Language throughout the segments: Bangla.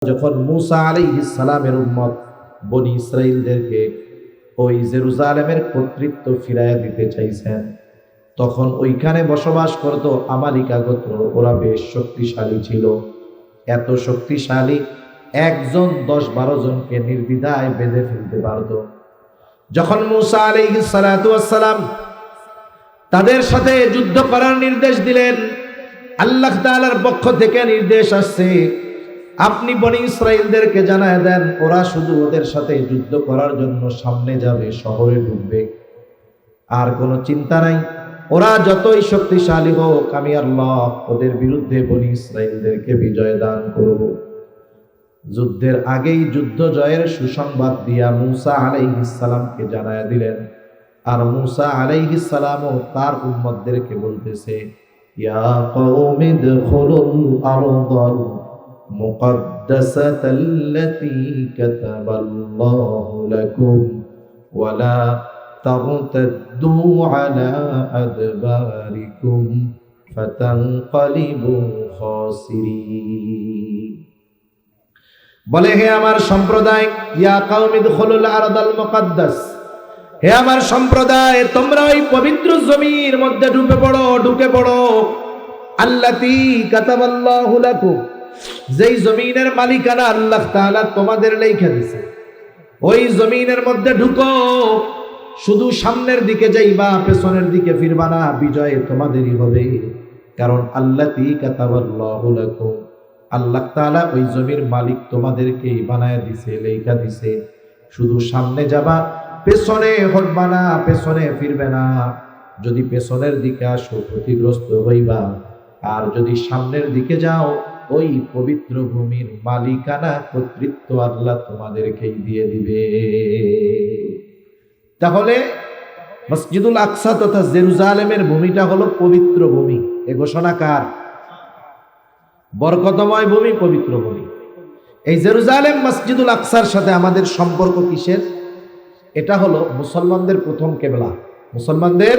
যখন মুসা আলাইহিস সালামের উম্মত বনি ইসরাইলদেরকে ওই জেরুজালেমের কর্তৃত্ব ফিরাইয়া দিতে চাইছেন, তখন ওইখানে বসবাস করত আমালিকা গোত্র। ওরা বেশ শক্তিশালী ছিল, এত শক্তিশালী একজন 10-12 জনকে নির্দ্বিধায় বেঁধে ফেলতে পারত। যখন মুসা আলাইহিস সালাতু ওয়াস সালাম তাদের সাথে যুদ্ধ করার নির্দেশ দিলেন, আল্লাহ তাআলার পক্ষ থেকে নির্দেশ আসছে, আপনি বনি ইসরাইলদেরকে জানায় দেন ওরা শুধু ওদের সাথে যুদ্ধ করার জন্য সামনে যাবে, শহরে ঢুকবে, আর কোনো চিন্তা নাই। ওরা যতই শক্তিশালী হোক, আমি আল্লাহ ওদের বিরুদ্ধে বনি ইসরাইলদেরকে বিজয় দান করব। যুদ্ধের আগেই যুদ্ধ জয়ের সুসংবাদ দিয়া মুসা আলাইহিস সালামকে জানায় দিলেন। আর মুসা আলাইহিস সালামও তার উম্মতদেরকে বলতেছে, ইয়া কওমি দুখুলুল আরদাল মুকদ্দাসাতাল্লাতী কাতাবাল্লাহু লাকুম ওয়ালা তারতাদ্দু আলা আদবারিকুম ফাতানকালিবু খাসিরিন। বলে, হে আমার সম্প্রদায়, ইয়া কওমি দুখুলুল আরদাল মুকদ্দাস, হে আমার সম্প্রদায়, তোমরা ওই পবিত্র জমির মধ্যে ঢুকে পড়ো। আল্লাতী কাতাবাল্লাহু লাকুম, যেই জমিনের মালিকানা আল্লাহ তাআলা তোমাদের লেখা দিয়েছে, ওই জমিনের মধ্যে ঢুকো। শুধু সামনের দিকে যাইবা, পেছনের দিকে ফিরবা না, বিজয় তোমাদেরই হবে। কারণ আল্লাতী কাতাবাল্লাহু লাকুম, আল্লাহ তাআলা ওই জমির মালিক তোমাদেরকেই বানায় দিছে, লেখা দিছে। শুধু সামনে যাবা, পেছনে হটবা না, পেছনে ফিরবে না। যদি পেছনের দিকে আসো ক্ষতিগ্রস্ত হইবা, আর যদি সামনের দিকে যাও ওই পবিত্র ভূমির মালিকানা কর্তৃত্ব আল্লাহ তোমাদেরকেই দিয়ে দিবে। তাহলে মসজিদুল আকসা তথা জেরুজালেমের ভূমিটা হলো পবিত্র ভূমি। এ ঘোষণা কার? বরকতময় ভূমি, পবিত্র ভূমি। এই জেরুজালেম মসজিদুল আকসার সাথে আমাদের সম্পর্ক কিসের? এটা হলো মুসলমানদের প্রথম কেবলা, মুসলমানদের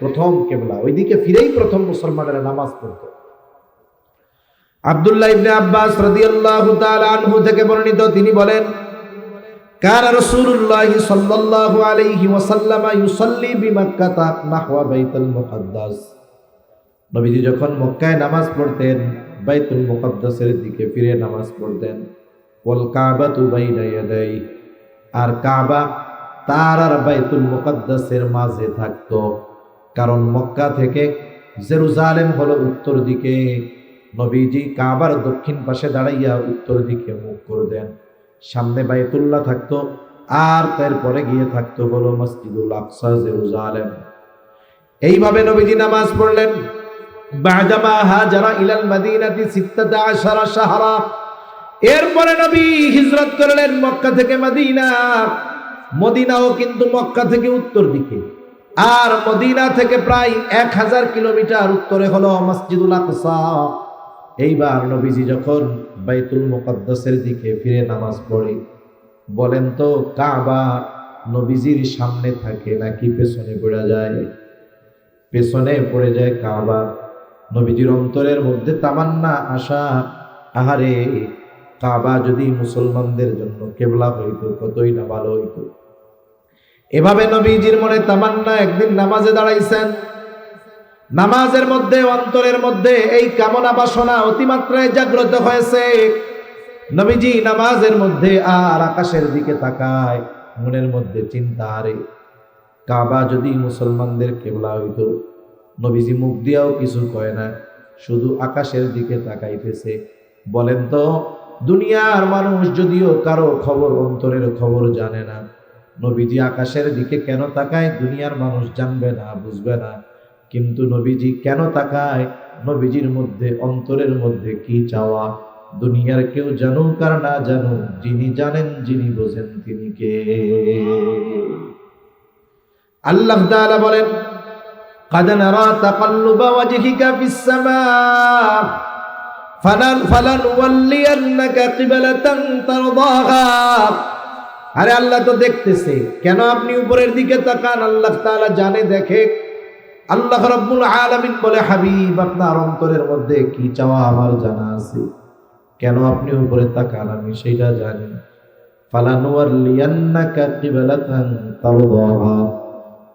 প্রথম কেবলা। ওইদিকে ফিরেই প্রথম মুসলমানেরা নামাজ পড়ত। আব্দুল্লাহ ইবনে আব্বাস রাদিয়াল্লাহু তাআলা আনহু থেকে বর্ণিত, তিনি বলেন, কানা রাসূলুল্লাহ সাল্লাল্লাহু আলাইহি ওয়াসাল্লাম ইউসাল্লি বিমাক্কাতা নাহওয়া বাইতুল মুকদ্দাস। নবীজি যখন মক্কায় নামাজ পড়তেন, বাইতুল মুকদ্দাসের দিকে ফিরে নামাজ পড়তেন। ওয়াল কাবাতু বাইনা ইয়াদাই, আর কাবা তার আর বাইতুল মুকদ্দাসের মাঝে থাকতো। কারণ মক্কা থেকে জেরুজালেম হলো উত্তর দিকে। নবীজি কাবার দক্ষিণ পাশে দাঁড়াইয়া উত্তর দিকে মুখ করতেন, সামনে বাইতুল্লাহ থাকতো, আর তারপরে গিয়ে থাকতো হলো মসজিদুল আকসা, জেরুজালেম। এইভাবে নবীজি নামাজ পড়লেন। বা'দামা হাজারা ইলাল মাদিনাতি 16 শাহরা, এরপরে নবী হিজরত করলেন মক্কা থেকে মদিনা। মদিনাও কিন্তু মক্কা থেকে উত্তর দিকে, আর মদিনা থেকে প্রায় 1000 কিলোমিটার উত্তরে হলো মসজিদুল আকসা। এইবার নবীজি যখন বাইতুল মুকদ্দাসের দিকে ফিরে নামাজ পড়ে, বলেন তো কাবা নবীজির সামনে থাকে নাকি পেছনে পড়ে যায়? পেছনে পড়ে যায় কাবা। নবীজির অন্তরের মধ্যে তামান্না, আশা, আহারে কাবা যদি মুসলমানদের জন্য কেবলা হইতো কতই না ভালো হইতো। এভাবে নবীজির মনে তামান্না। একদিন নামাজে দাঁড়াইছেন, নামাজের মধ্যে অন্তরের মধ্যে এই কামনা বাসনা অতিমাত্রায় জাগ্রত হয়েছে। নবীজি নামাজের মধ্যে আর আকাশের দিকে তাকায়, মনের মধ্যে চিন্তা, আরে কাবা যদি মুসলমানদের কেবলা হইতো। নবীজি মুখ দিয়াও কিছু কয় না, শুধু আকাশের দিকে তাকাইতেছে। বলেন তো, দুনিয়ার মানুষ যদিও কারো খবর, অন্তরের খবর জানে না, নবীজি আকাশের দিকে কেন তাকায় দুনিয়ার মানুষ জানবে না, বুঝবে না। কিন্তু নবীজি কেন তাকায়? নবীজির মধ্যে, অন্তরের মধ্যে কি চাওয়া, দুনিয়ার কেউ জানুক আর না জানুক, যিনি জানেন, যিনি বোঝেন, তিনি কে? আল্লাহ তাআলা বলেন, قد نرى تقلب وجهك في السماء فلنولينك قبلة ترضاها। আরে আল্লাহ তো দেখতেছে, কেন আপনি উপরের দিকে তাকান? আল্লাহ তাআলা জানে, দেখে। আল্লাহ রাব্বুল আলামিন বলে, হাবিব আপনার অন্তরের মধ্যে কি চাওয়া আমার জানা আছে। কেন আপনি উপরে তাকান আমি সেটা জানি। ফালানুওয়াল্লিয়ান্নাকা কিবলাতান তারদাহা,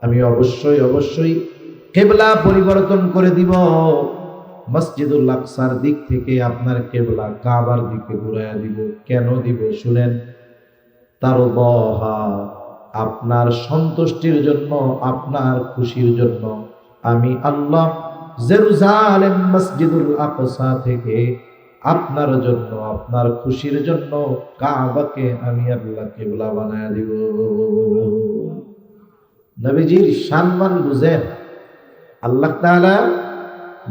আমি অবশ্যই অবশ্যই কিবলা পরিবর্তন করে দিব। মসজিদুল আকসার দিক থেকে আপনার কিবলা কাবার দিকে ঘুরাইয়া দিব। কেন দিব শুনেন, তারদাহা, আপনার সন্তুষ্টির জন্য, আপনার খুশির জন্য আমি আল্লাহ জেরুজালেম মসজিদুল আকসা থেকে আপনার জন্য, আপনার খুশির জন্য কাবাকে আমি আল্লাহ কিবলা বানায় দিব। নবীজির সম্মান বুঝেন। আল্লাহ তাআলা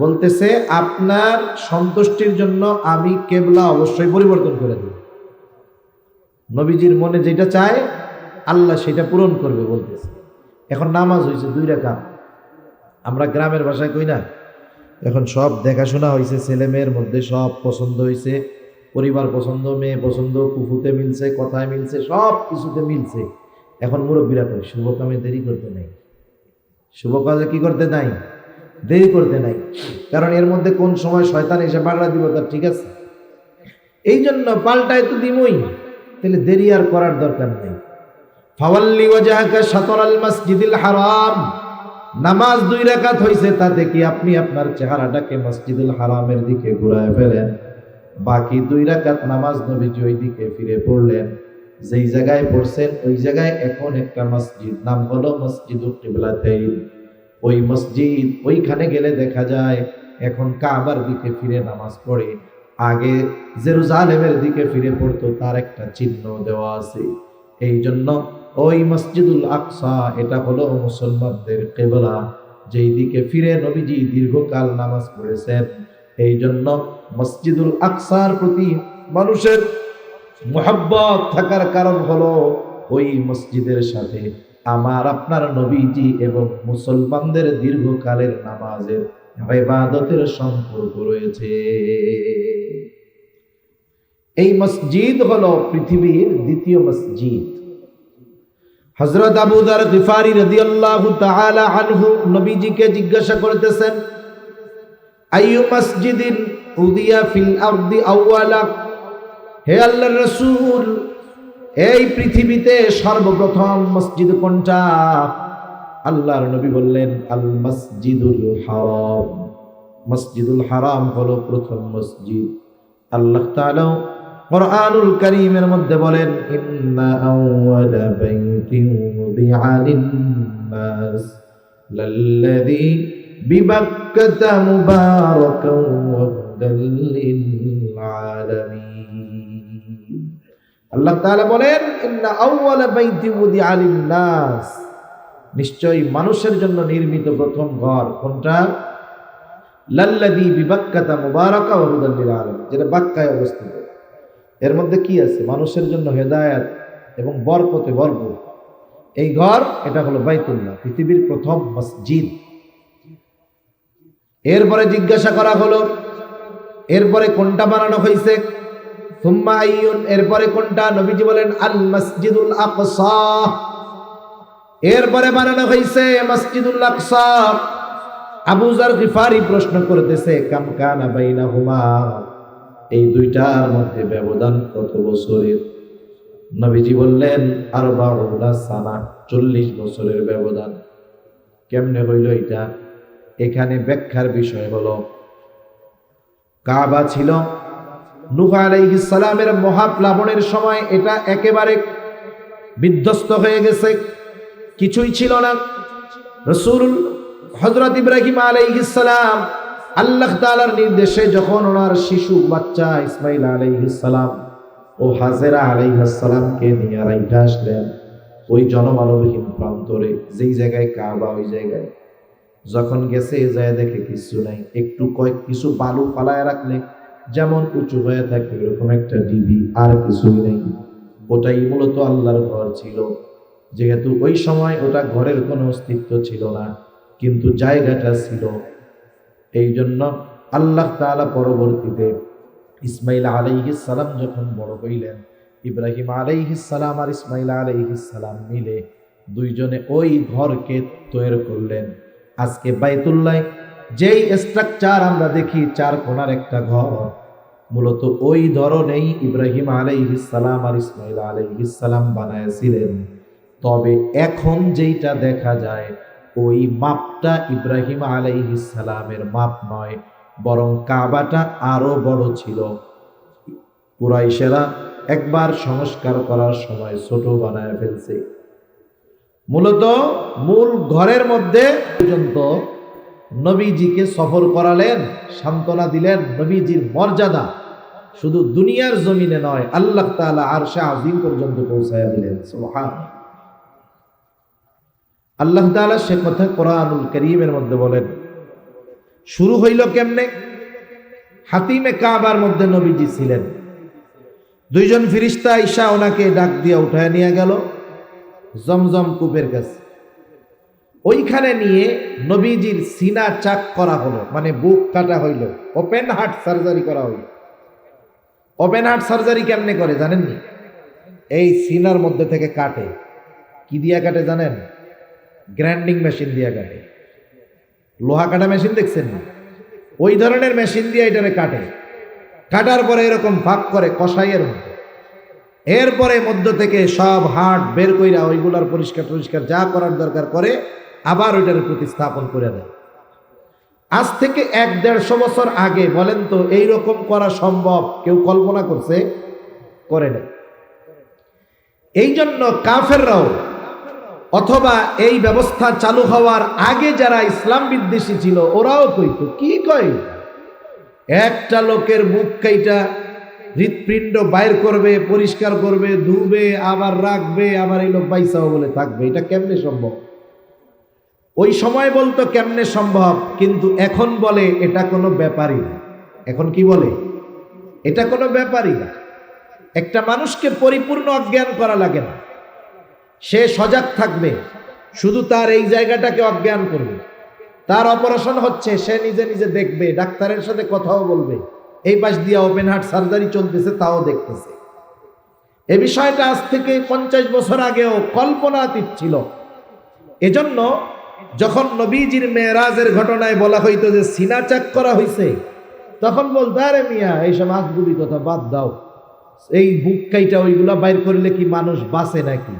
বলতেছে আপনার সন্তুষ্টির জন্য আমি কিবলা অবশ্যই পরিবর্তন করে দেব। নবীজির মনে যেটা চায় আল্লাহ সেটা পূরণ করবে বলতেছে। এখন নামাজ হয়েছে 2 রাকাত, আমরা গ্রামের ভাষায় কই না, এখন সব দেখাশোনা হয়েছে, ছেলে মেয়ের মধ্যে সব পছন্দ হয়েছে, পরিবার পছন্দ, মেয়ে পছন্দ, কুফুতে মিলছে, কথায় মিলছে, সব কিছুতে মিলছে। এখন মুরব্বীরা কয় শুভ কামে দেরি করতে নাই, শুভ কাজে কি করতে নাই, দেরি করতে নাই, কারণ এর মধ্যে কোন সময় শয়তান এসে পাল্টা দিব তার ঠিক আছে। এই জন্য পাল্টায় তো দিমই, তাহলে দেরি আর করার দরকার নেই। ফাওয়াল্লি ওয়াজহাকা শাতরাল মসজিদিল হারাম, নামাজ 2 রাকাত হইছে, তাতে কি আপনি আপনার চেহারাটাকে মসজিদুল হারামের দিকে ঘুরায় ফেলেন। বাকি 2 রাকাত নামাজ নবীজি ওই দিকে ফিরে পড়লেন। যেই জায়গায় পড়ছেন ওই জায়গায় এখন একটা মসজিদ, নাম হলো মসজিদুল কিবলাতাইন। ওই মসজিদ, ওইখানে গেলে দেখা যায় এখন কাবার দিকে ফিরে নামাজ পড়ে। আগে জেরুজালেমের দিকে ফিরে পড়তো, তার একটা চিহ্ন দেওয়া আছে। এই জন্য ওই মসজিদুল আকসা এটা হলো মুসলমানদের কিবলা, যেই দিকে ফিরে নবীজি দীর্ঘকাল নামাজ পড়েছেন। এই জন্য মসজিদুল আকসার প্রতি মানুষের মুহাব্বত থাকার কারণ হলো ওই মসজিদের সাথে আমার আপনার নবীজি এবং মুসলমানদের দীর্ঘকালের নামাজের ইবাদতের সম্পর্ক রয়েছে। এই মসজিদ হলো পৃথিবীর দ্বিতীয় মসজিদ। হযরত আবু যার গিফারি রাদিয়াল্লাহু তাআলা আনহু নবীজিকে জিজ্ঞাসা করতেছেন, আইয়ু মসজিদিন উদিয়া ফিল আরদি আউয়ালা, হে আল্লাহর রাসূল, এই পৃথিবীতে সর্বপ্রথম মসজিদ কোনটা? আল্লাহর নবী বললেন, আল মসজিদুল হারাম, মসজিদুল হারাম হলো প্রথম মসজিদ। আল্লাহ তাআলা কুরআনুল কারীমের মধ্যে বলেন, ইন্না আউওয়ালা বাইতিন উযিআ লিন-নাস লাল্লাযী বিবাক্কাতা মুবারাকান ওয়া হুদাল লিল-আলামিন। আল্লাহ তাআলা বলেন, ইন্না আউওয়ালা বাইতিন উযিআ লিন-নাস, নিশ্চয়ই মানুষের জন্য নির্মিত প্রথম ঘর কোনটা? লাল্লাযী বিবাক্কাতা মুবারাকা ওয়া হুদাল লিল-আলামিন, যেটা বাক্কায় অবস্থিত। এর মধ্যে কি আছে? মানুষের জন্য হেদায়েত এবং বরকতে ভরপুর। এই ঘর এটা হলো বাইতুল্লাহ, পৃথিবীর প্রথম মসজিদ। এরপরে জিজ্ঞাসা করা হলো, এরপরে কোনটা বানানো হয়েছে? সুম্মা আইয়ুন, এরপরে কোনটা? নবীজি বলেন, আল মসজিদুল আকসা, এরপরে বানানো হয়েছে মসজিদুল আকসা। আবু যার গিফারি প্রশ্ন করতেছে, কাম কানা বাইনাহুমা, এই দুইটার মধ্যে ব্যবধান কত বছরের? নবীজি বললেন, আরবাউনা সানা, 40 বছরের ব্যবধান। কেমনে হইল এটা? এখানে ব্যাখ্যার বিষয় হলো, কাবা ছিল নূহ আলাইহিস সালামের মহাপ্লাবনের সময় এটা একেবারে বিধ্বস্ত হয়ে গেছে, কিছুই ছিল না। রাসূল হযরত ইব্রাহিম আলাইহিস সালাম আল্লাহ তাআলার নির্দেশে যখন ওনার শিশু বাচ্চা ইসমাইল আলাইহিস সালাম ও হাজেরা আলাইহিস সালামকে নিয়ে রাইখা আসলেন ওই জনমানবহীন প্রান্তরে, যেই জায়গায় কাবা, ওই জায়গায় যখন গেছে এই জায়গায় দেখে কিছু নাই, একটু কিছু বালু ফালায় রাখলে যেমন উঁচু হয়ে থাকে এরকম একটা ডিবি, আর কিছুই নেই। ওটাই মূলত আল্লাহর ঘর ছিল। যেহেতু ওই সময় ওটা ঘরের কোনো অস্তিত্ব ছিল না, কিন্তু জায়গাটা ছিল। এই জন্য আল্লাহ তাআলা পরবর্তীতে ইসমাইল আলাইহিস সালাম যখন বড় হইলেন, ইব্রাহিম আলাইহিস সালাম আর ইসমাইল আলাইহিস সালাম মিলে দুইজনে ওই ঘরকে তৈরি করলেন। আজকে বাইতুল্লাহ যেই স্ট্রাকচার আমরা দেখি, 4 কোণার একটা ঘর, মূলত ওই ধরনেই ইব্রাহিম আলাইহিস সালাম আর ইসমাইল আলাইহিস সালাম বানাইছিলেন। তবে এখন যেইটা দেখা যায় ওই মাপটা ইব্রাহিম আলাইহিস সালামের মাপ নয়, বরং কাবাটা আরো বড় ছিল। কুরাইশেরা একবার সংস্কার করার সময় ছোট বানায় ফেলছে। মূলত মূল ঘরের মধ্যে পর্যন্ত নবীজিকে সফর করালেন, সান্ত্বনা দিলেন। নবীজির মর্যাদা শুধু দুনিয়ার জমিনে নয়, আল্লাহ তাআলা আরশে আজিম পর্যন্ত পৌঁছায়া দিলেন। সুবহানাল্লাহ। আল্লাহ তাআলা সে কথা কোরআনুল কারীমের মধ্যে বলেন। শুরু হইল কেমনে? হাতিমে কাবার মধ্যে নবীজি ছিলেন। দুইজন ফেরেশতা আইসা ওনাকে ডাক দিয়া উঠায় নিয়ে গেল জমজম কূপের কাছে। ওইখানে নিয়ে নবীজির সিনা চাক করা হলো, মানে বুক কাটা হইল, ওপেন হার্ট সার্জারি করা হইল। ওপেন হার্ট সার্জারি কেমনে করে জানেননি? এই সিনার মধ্যে থেকে কাটে। কি দিয়া কাটে জানেন? গ্রাইন্ডিং মেশিন দিয়া কাটে। লোহা কাটা মেশিন দেখছেন না? ওই ধরনের মেশিন দিয়ে এটারে কাটে। কাটার পরে এরকম ফাঁক করে কষাইয়ের মধ্যে। এরপরে মধ্য থেকে সব হাড় বের কইরা ওইগুলার পরিষ্কার যা করার দরকার করে, আবার ওইটার প্রতিস্থাপন করে দেয়। আজ থেকে 1-150 বছর আগে বলেন তো এইরকম করা সম্ভব? কেউ কল্পনা করছে? করে নাই। এই জন্য কাফেররাও অথবা এই ব্যবস্থা চালু হওয়ার আগে যারা ইসলাম বিদ্বেষী ছিল ওরাও কইতো, কি কয়, একটা লোকের মুখ কাইটা হৃৎপিণ্ড বাইর করবে, পরিষ্কার করবে, ধুবে, আবার রাখবে, আবার এই লোক বাইসাও বলে থাকবে, এটা কেমনে সম্ভব? ওই সময় বলতো কেমনে সম্ভব, কিন্তু এখন বলে এটা কোনো ব্যাপারই না। এখন কি বলে? এটা কোনো ব্যাপারই না। একটা মানুষকে পরিপূর্ণ অজ্ঞান করা লাগে না, সে সজাগ থাকবে, শুধু তার এই জায়গাটাকে অজ্ঞান করবে। তার অপারেশন হচ্ছে, সে নিজে নিজে দেখবে, ডাক্তারের সাথে কথাও বলবে, এই পাশ দিয়ে ওপেন হার্ট সার্জারি চলতেছে তাও দেখতেছে। এ বিষয়টা আজ থেকে 50 বছর আগেও কল্পনাতীত ছিল। এজন্য যখন নবীজির মেরাজের ঘটনায় বলা হইতো যে সিনা চাক করা হইছে, তখন বলতো আরে মিয়া এইসব আজগুবি কথা বাদ দাও, এই বুক কাইটা ওইগুলা বাইর করলে কি মানুষ বাঁচে নাকি?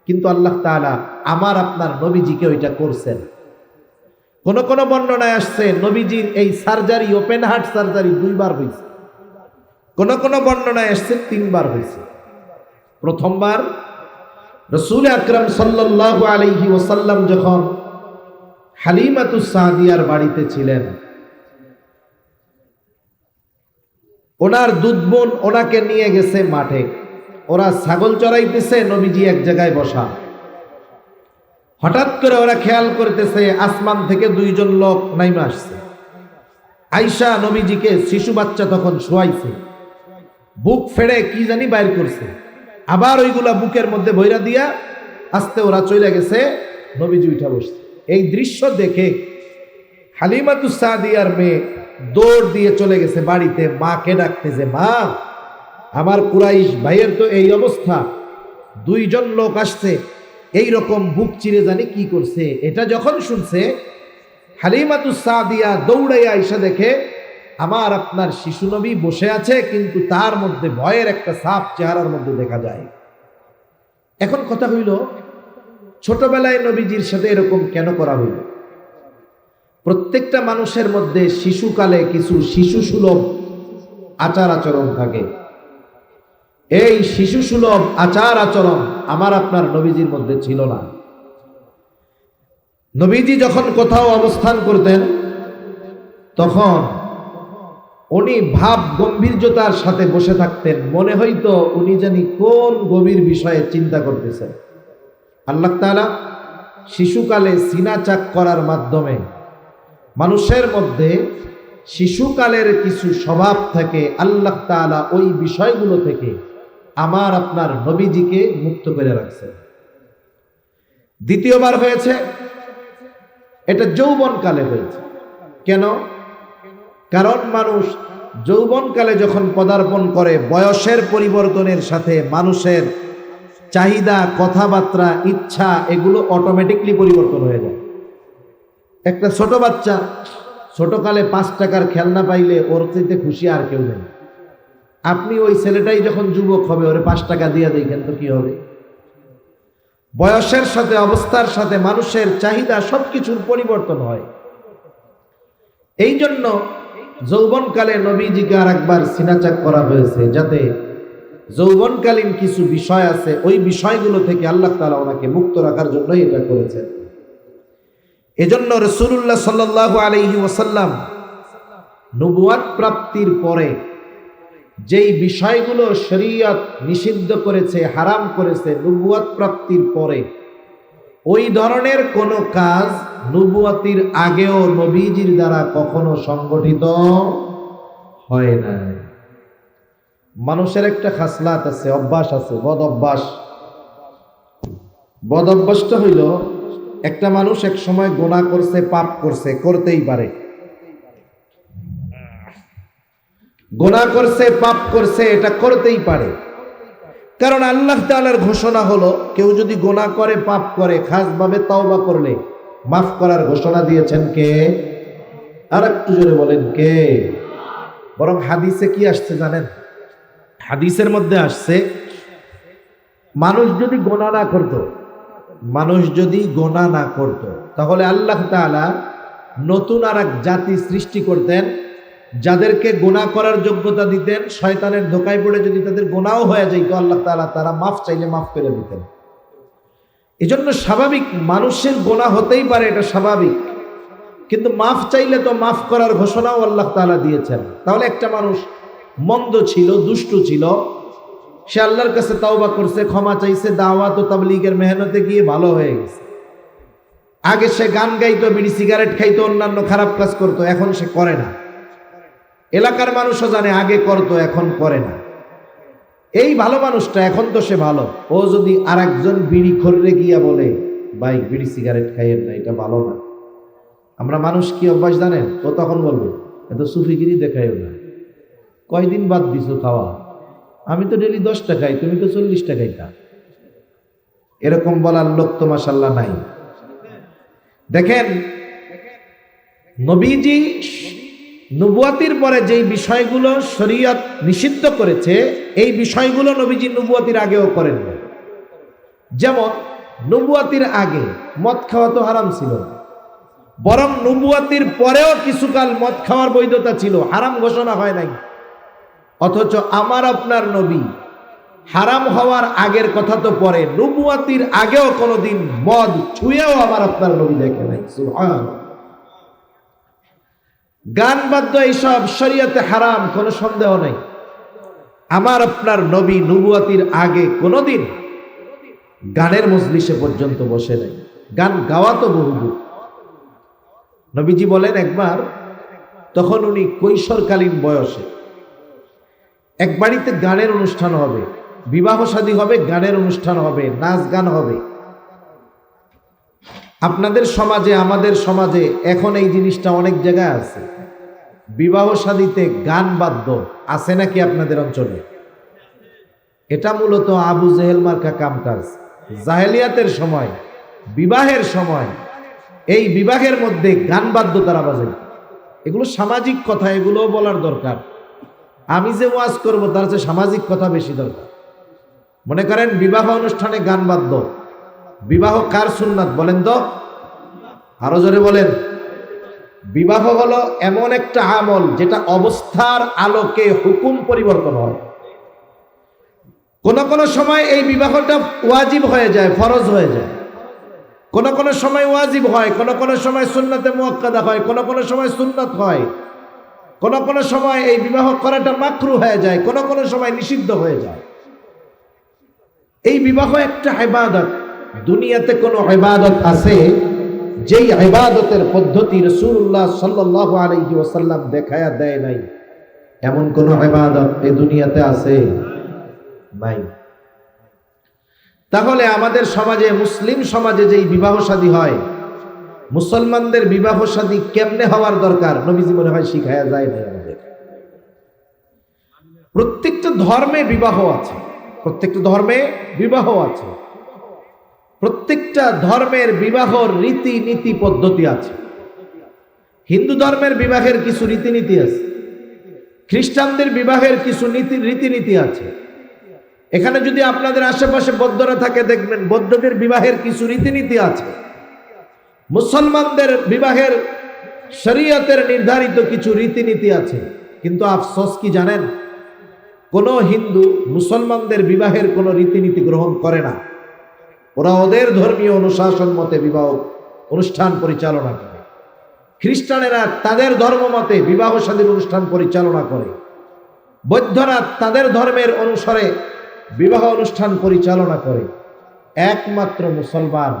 কিন্তু আল্লাহ তাআলা আমার আপনার নবীজিকে ওইটা করছেন। কোন কোন বর্ণনায় আসছে নবীজির এই সার্জারি, ওপেন হার্ট সার্জারি 2 বার হয়েছে। কোন কোন বর্ণনায় আসছে 3 বার হয়েছে। প্রথমবার রাসূল আকরাম সাল্লাল্লাহু আলাইহি ওয়াসাল্লাম যখন হালিমাতুস সাদিয়ার বাড়িতে ছিলেন, ওনার দুধ বোন ওনাকে নিয়ে গেছে মাঠে, ওরা ছাগল চড়াইতেছে, নবীজি এক জায়গায় বসা। হঠাৎ করে ওরা খেয়াল করতেছে আসমান থেকে 2 জন লোক নাইমা আসছে। আয়েশা নবীজিকে, শিশু বাচ্চা তখন শোয়াইছে, বুক ফেড়ে কি জানি বাইর করছে, আবার ওইগুলা বুকের মধ্যে ভইরা দিয়া আস্তে ওরা চলে গেছে, নবীজি উঠা বসছে। এই দৃশ্য দেখে হালিমাতুস সাদিয়ার মেয়ে দৌড় দিয়ে চলে গেছে বাড়িতে, মাকে ডাকতেছে, মা আমার কুরাইশ ভাইয়ের তো এই অবস্থা, 2 জন লোক আসছে, এই রকম বুক চিরে জানি কি করছে। এটা যখন শুনছে হালিমাতুস সাদিয়া দৌড়াইয়া আইসা দেখে আমার আপনার শিশু নবী বসে আছে, কিন্তু তার মধ্যে ভয়ের একটা ছাপ চেহারার মধ্যে দেখা যায়। এখন কথা হইল, ছোটবেলায় নবীজির সাথে এরকম কেন করা হইল? প্রত্যেকটা মানুষের মধ্যে শিশুকালে কিছু শিশু সুলভ আচার আচরণ থাকে। এই শিশু সুলভ আচার আচরণ আমার আপনার নবীজির মধ্যে ছিল না। নবীজি যখন কোথাও অবস্থান করতেন তখন উনি ভাব গম্ভীর্যতার সাথে বসে থাকতেন, মনে হইতো উনি জানি কোন গভীর বিষয়ে চিন্তা করতেছেন। আল্লাহ তাআলা শিশুকালে সিনা চাক করার মাধ্যমে মানুষের মধ্যে শিশুকালের কিছু স্বভাব থাকে, আল্লাহ তাআলা ওই বিষয়গুলো থেকে আমার আপনার নবীজিকে মুক্ত করে রাখছেন। দ্বিতীয়বার হয়েছে, এটা যৌবনকালে হয়েছে। কেন? কারণ মানুষ যৌবনকালে যখন পদার্পণ করে, বয়সের পরিবর্তনের সাথে মানুষের চাহিদা, কথাবার্তা, ইচ্ছা এগুলো অটোমেটিকলি পরিবর্তন হয়ে যায়। একটা ছোট বাচ্চা ছোটকালে 5 টাকার খেলনা পাইলে ওর চাইতে খুশি আর কেউ নেই। আপনি ওই ছেলেটাই যখন যুবক হবে ওরে 5 টাকা দিয়ে দেখেন তো কি হবে। বয়সের সাথে, অবস্থার সাথে মানুষের চাহিদা সবকিছুর পরিবর্তন হয়। এই জন্য যৌবনকালে নবীজিকে আর একবার সিনাচাক করা হয়েছে, যাতে যৌবনকালীন কিছু বিষয় আছে ওই বিষয়গুলো থেকে আল্লাহ তাআলা ওনাকে মুক্ত রাখার জন্যই এটা করেছেন। এজন্য রাসূলুল্লাহ সাল্লাল্লাহু আলাইহি ওয়াসাল্লাম নবুয়াত প্রাপ্তির পরে যেই বিষয়গুলো শরীয়ত নিষিদ্ধ করেছে, হারাম করেছে, নবুয়াত প্রাপ্তির পরে ওই ধরনের কোনো কাজ নবুয়াতির আগেও নবীজির দ্বারা কখনো সংগঠিত হয় না। মানুষের একটা খাসলাত আছে, অভ্যাস আছে, বদ অভ্যাস। বদ অভ্যাসটা হইল, একটা মানুষ এক সময় গুনাহ করছে, পাপ করছে, করতেই পারে, গুনাহ করছে, পাপ করছে, এটা করতেই পারে। কারণ আল্লাহ তাআলার ঘোষণা হলো কেউ যদি গুনাহ করে, পাপ করে, খাসভাবে তওবা করলে মাফ করার ঘোষণা দিয়েছেন কে? আর একটু জোরে বলেন কে? বরং হাদিসে কি আসছে জানেন? হাদিসের মধ্যে আসছে, মানুষ যদি গুনাহ না করত, মানুষ যদি গুনাহ না করত, তাহলে আল্লাহ তাআলা নতুন আর এক জাতি সৃষ্টি করতেন, যাদেরকে গুনাহ করার যোগ্যতা দিতেন। শয়তানের ধোকায় পড়ে যদি তাদের গুনাহও হয়ে যেত, আল্লাহ তাআলা তারা মাফ চাইলে মাফ করে দিতেন। এজন্য স্বাভাবিক, মানুষের গুনাহ হতেই পারে, এটা স্বাভাবিক, কিন্তু মাফ চাইলে তো মাফ করার ঘোষণাও আল্লাহ তাআলা দিয়েছেন। তাহলে একটা মানুষ মন্দ ছিল, দুষ্টু ছিল, সে আল্লাহর কাছে তাওবা করছে, ক্ষমা চাইছে, দাওয়াত ও তাবলীগের মেহনতে গিয়ে ভালো হয়ে গেছে। আগে সে গান গাইতো, বিড়ি সিগারেট খাইতো, অন্যান্য খারাপ কাজ করতো, এখন সে করে না। এলাকার মানুষও জানে আগে করতো, এখন করে না। এই ভালো মানুষটা এখন তো সে ভালো, ও যদি আর একজন বিড়ি খোররে গিয়া বলে ভাই বিড়ি সিগারেট খাইয়েন না, এটা ভালো না, আমরা মানুষ কি অভ্যাস জানেন? ও তখন বলবে এত সুফিগিরি দেখাইও না, কয়দিন বাদ দিছো খাওয়া, আমি তো ডেলি 10 টাকাই, তুমি তো 40 টাকাই খা। এরকম বলার লোক তো মাশাআল্লাহ নাই। দেখেন, নবীজি নবুয়াতির পরে যেই বিষয়গুলো শরীয়ত নিষিদ্ধ করেছে, এই বিষয়গুলো নবীজি নবুয়াতির আগেও করেন না। যেমন নবুয়াতির আগে মদ খাওয়া তো হারাম ছিল, বরং নবুয়াতির পরেও কিছুকাল মদ খাওয়ার বৈধতা ছিল, হারাম ঘোষণা হয় নাই। অথচ আমার আপনার নবী হারাম হওয়ার আগের কথা তো পরে, নবুয়াতির আগেও কোনোদিন মদ ছুঁয়েও আমার আপনার নবী দেখে নাই। সুবহানাল্লাহ। গান বাদ্য এইসব শরীয়তে হারাম, কোনো সন্দেহ নেই। আমার আপনার নবী নবুয়াতির আগে কোনোদিন গানের মজলিসে পর্যন্ত বসে নাই, গান গাওয়া তো বহুদূর। নবীজি বলেন একবার, তখন উনি কৈশোরকালীন বয়সে, এক বাড়িতে গানের অনুষ্ঠান হবে, বিবাহ শাদী হবে, গানের অনুষ্ঠান হবে, নাচ গান হবে। আপনাদের সমাজে, আমাদের সমাজে এখন এই জিনিসটা অনেক জায়গায় আছে, বিবাহ শাদীতে গান বাদ্য আছে নাকি আপনাদের অঞ্চলে? এটা মূলত আবু জেহেল মার্কা কামকাজ। জাহেলিয়াতের সময়, বিবাহের সময়, এই বিবাহের মধ্যে গান বাদ্য তারা বাজে। এগুলো সামাজিক কথা, এগুলো বলার দরকার। আমি যে ওয়াজ করব তার চেয়ে সামাজিক কথা বেশি দরকার। মনে করেন বিবাহ অনুষ্ঠানে গান বাদ্য, বিবাহ কার সুন্নাত বলেন তো? আরো জোরে বলেন। বিবাহ হলো এমন একটা আমল যেটা অবস্থার আলোকে হুকুম পরিবর্তন হয়। কোন কোন সময় এই বিবাহটা ওয়াজিব হয়ে যায়, ফরজ হয়ে যায়, কোন কোন সময় ওয়াজিব হয়, কোন কোন সময় সুন্নাতে মুআক্কাদা হয়, কোন কোন সময় সুন্নাত হয়, কোন কোন সময় এই বিবাহ করাটা মাকরুহ হয়ে যায়, কোন কোন সময় নিষিদ্ধ হয়ে যায়। এই বিবাহ একটা ইবাদত। দুনিয়াতে কোনো ইবাদত আছে যেই ইবাদতের পদ্ধতি রাসূলুল্লাহ সাল্লাল্লাহু আলাইহি ওয়াসাল্লাম দেখায়া দেয় নাই, এমন কোন ইবাদত এই দুনিয়াতে আছে? নাই। তাহলে আমাদের সমাজে, মুসলিম সমাজে যেই বিবাহ শাদী হয়, মুসলমানদের বিবাহ শাদী কেমনে হওয়ার দরকার নবীজি মনে হয় শিখায়া যায় না আমাদের। প্রত্যেকটা ধর্মে বিবাহ আছে, প্রত্যেকটা ধর্মে বিবাহ আছে, প্রত্যেকটা ধর্মের বিবাহর রীতি নীতি পদ্ধতি আছে। হিন্দু ধর্মের বিবাহের কিছু রীতিনীতি আছে, খ্রিস্টানদের বিবাহের কিছু রীতিনীতি আছে। এখানে যদি আপনাদের আশেপাশে বৌদ্ধরা থাকে দেখবেন বৌদ্ধদের বিবাহের কিছু রীতিনীতি আছে। মুসলমানদের বিবাহের শরীয়তের নির্ধারিত কিছু রীতিনীতি আছে। কিন্তু আফসোস কি জানেন, কোন হিন্দু মুসলমানদের বিবাহের কোনো রীতিনীতি গ্রহণ করে না। ওরা ওদের ধর্মীয় অনুশাসন মতে বিবাহ অনুষ্ঠান পরিচালনা করে। খ্রিস্টানেরা তাদের ধর্ম মতে বিবাহ শাদীর অনুষ্ঠান পরিচালনা করে। বৌদ্ধরা তাদের ধর্মের অনুসারে বিবাহ অনুষ্ঠান পরিচালনা করে। একমাত্র মুসলমান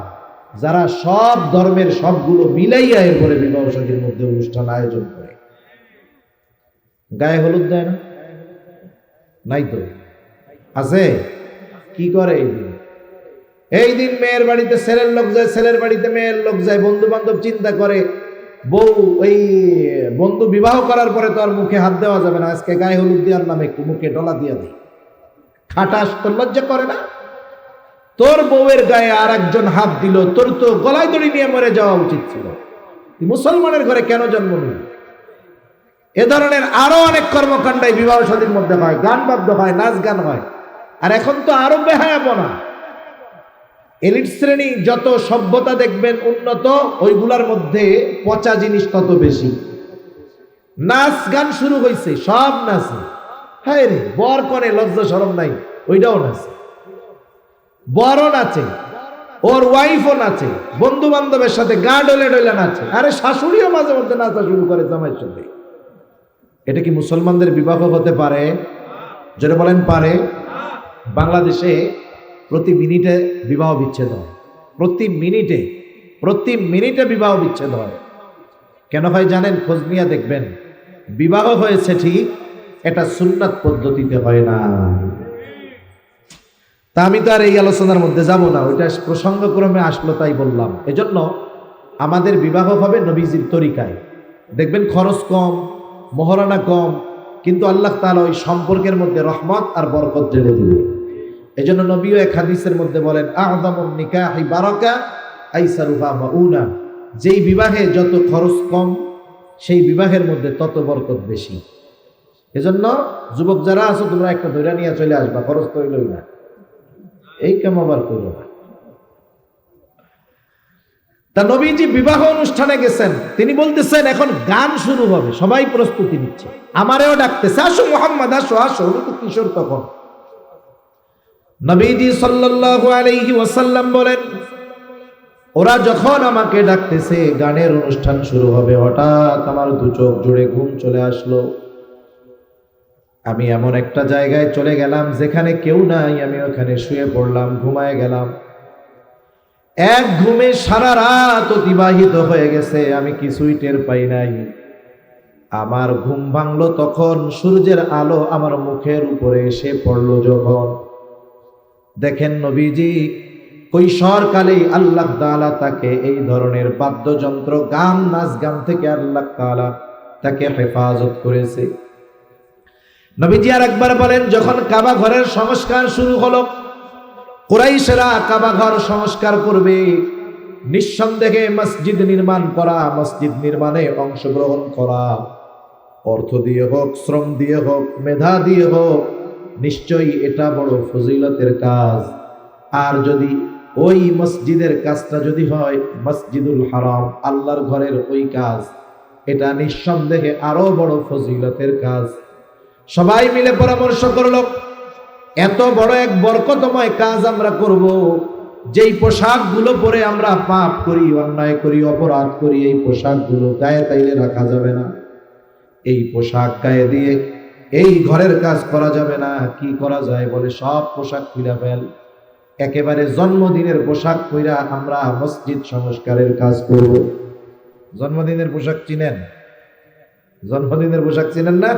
যারা সব ধর্মের সবগুলো মিলাইয়া এরপরে বিবাহ শাদীর মধ্যে অনুষ্ঠান আয়োজন করে। গায়ে হলুদ দেয় না? নাই তো আছে? কি করে এই দিন? এই দিন মেয়ের বাড়িতে ছেলের লোক যায়, ছেলের বাড়িতে মেয়ের লোক যায়। বন্ধু বান্ধব চিন্তা করে বউ এই বন্ধু বিবাহ করার পরে তো আর মুখে হাত দেওয়া যাবে না, আজকে গায়ে হলুদ দেওয়ার নামে একটু মুখে ডলা দিয়ে দিই। খাটাস, তোর লজ্জা করে না? তোর বউয়ের গায়ে আর একজন হাত দিল, তোর তো গলায় দড়ি নিয়ে মরে যাওয়া উচিত ছিল। তুই মুসলমানের ঘরে কেন জন্ম নিলি? এ ধরনের আরো অনেক কর্মকাণ্ড বিবাহ শাদীর মধ্যে হয়, গান বাদ্য হয়, নাচ গান হয়। আর এখন তো আরো বেহায়াপনা। এলিট শ্রেণী যত সভ্যতা দেখবেন উন্নত, ওইগুলার মধ্যে পচা জিনিস তত বেশি। নাচ গান শুরু হয়েছে, সব নাচে। হ্যাঁ রে, বর কনে লজ্জা শরম নাই, ওইটাও নাচে। বরও নাচে, ওর ওয়াইফও নাচে, বন্ধু বান্ধবের সাথে গা ডলে ডলে নাচে। আরে শাশুড়িও মাঝে মধ্যে নাচা শুরু করে জামাইয়ের সাথে। এটা কি মুসলমানদের বিবাহ হতে পারে? যেটা বলেন পারে? বাংলাদেশে প্রতি মিনিটে বিবাহ বিচ্ছেদ হয়। প্রতি মিনিটে বিবাহ বিচ্ছেদ হয়। কেন হয় জানেন? খোঁজ নিয়ে দেখবেন। বিবাহ হয়েছে ঠিক, এটা সুন্নাত পদ্ধতিতে হয় না। তা আমি তো আর এই আলোচনার মধ্যে যাব না, ওইটা প্রসঙ্গক্রমে আসলো তাই বললাম। এজন্য আমাদের বিবাহ হবে নবীজির তরিকায়। দেখবেন খরচ কম, মহারণা কম, কিন্তু আল্লাহ তাআলা ওই সম্পর্কের মধ্যে রহমত আর বরকত ঢেলে দিবে। এজন্য নবীও এক হাদিসের মধ্যে বলেন, আ'যামুন নিকাহি বারাকা আইসারুহা মাউনা। যেই বিবাহে যত খরচ কম, সেই বিবাহের মধ্যে তত বরকত বেশি। এজন্য যুবক যারা আছো, তোমরা একটা ধৈর্য নিয়ে চলে আসবা, খরচ তো হইলই না, এই কাম আবার করো না। তা নবীজি বিবাহ অনুষ্ঠানে গেছেন, তিনি বলতেছেন এখন গান শুরু হবে, সবাই প্রস্তুতি নিচ্ছে। আমারেও ডাকতেছে, আসো মুহাম্মদ আসো আসো। উনি তো কিশোর তখন। নবীজি সাল্লাল্লাহু আলাইহি ওয়াসাল্লাম বলেন, ওরা যখন আমাকে ডাকতেছে গানের অনুষ্ঠান শুরু হবে, হঠাৎ আমার দু চোখ জুড়ে ঘুম চলে আসলো। আমি এমন একটা জায়গায় চলে গেলাম যেখানে কেউ নাই, আমি ওখানে শুয়ে পড়লাম, ঘুমায় গেলাম। এক ঘুমে সারা রাত অতিবাহিত হয়ে গেছে, আমি কিছুই টের পাই নাই। আমার ঘুম ভাঙলো তখন সূর্যের আলো আমার মুখের উপরে এসে পড়লো যখন। দেখেন নবীজি কৈশোরকালেই আল্লাহ তাআলা তাকে এই ধরনের বাদ্যযন্ত্র, গান, নাচ গান থেকে আল্লাহ তাআলা তাকে হেফাজত করেছে। নবীজি আর একবার বলেন, যখন কাবা ঘরের সংস্কার শুরু হলো, কুরাইশরা কাবা ঘর সংস্কার করবে, নিঃসন্দেহে মসজিদ নির্মাণ করা, মসজিদ নির্মাণে অংশগ্রহণ করা, অর্থ দিয়ে হোক, শ্রম দিয়ে হোক, মেধা দিয়ে হোক, নিশ্চয়ই এটা বড় ফজিলতের কাজ। আর যদি ওই মসজিদের কাজটা যদি হয় মসজিদুল হারাম, আল্লাহর ঘরের ওই কাজ, এটা নিঃসন্দেহে আরো বড় ফজিলতের কাজ। সবাই মিলে পরামর্শ করলো, এত বড় এক বরকতময় কাজ আমরা করব, যেই পোশাকগুলো পরে আমরা পাপ করি, অন্যায় করি, অপরাধ করি, এই পোশাকগুলো গায়ে তাইলে রাখা যাবে না। এই পোশাক গায়ে দিয়ে এই ঘরের কাজ করা যাবে না। কি করা যায়? বলে সব পোশাক খুলে ফেল, একেবারে জন্মদিনের পোশাক পইরা আমরা মসজিদ সংস্কারের কাজ করব। জন্মদিনের পোশাক চিনেন? জন্মদিনের পোশাক চিনেন না?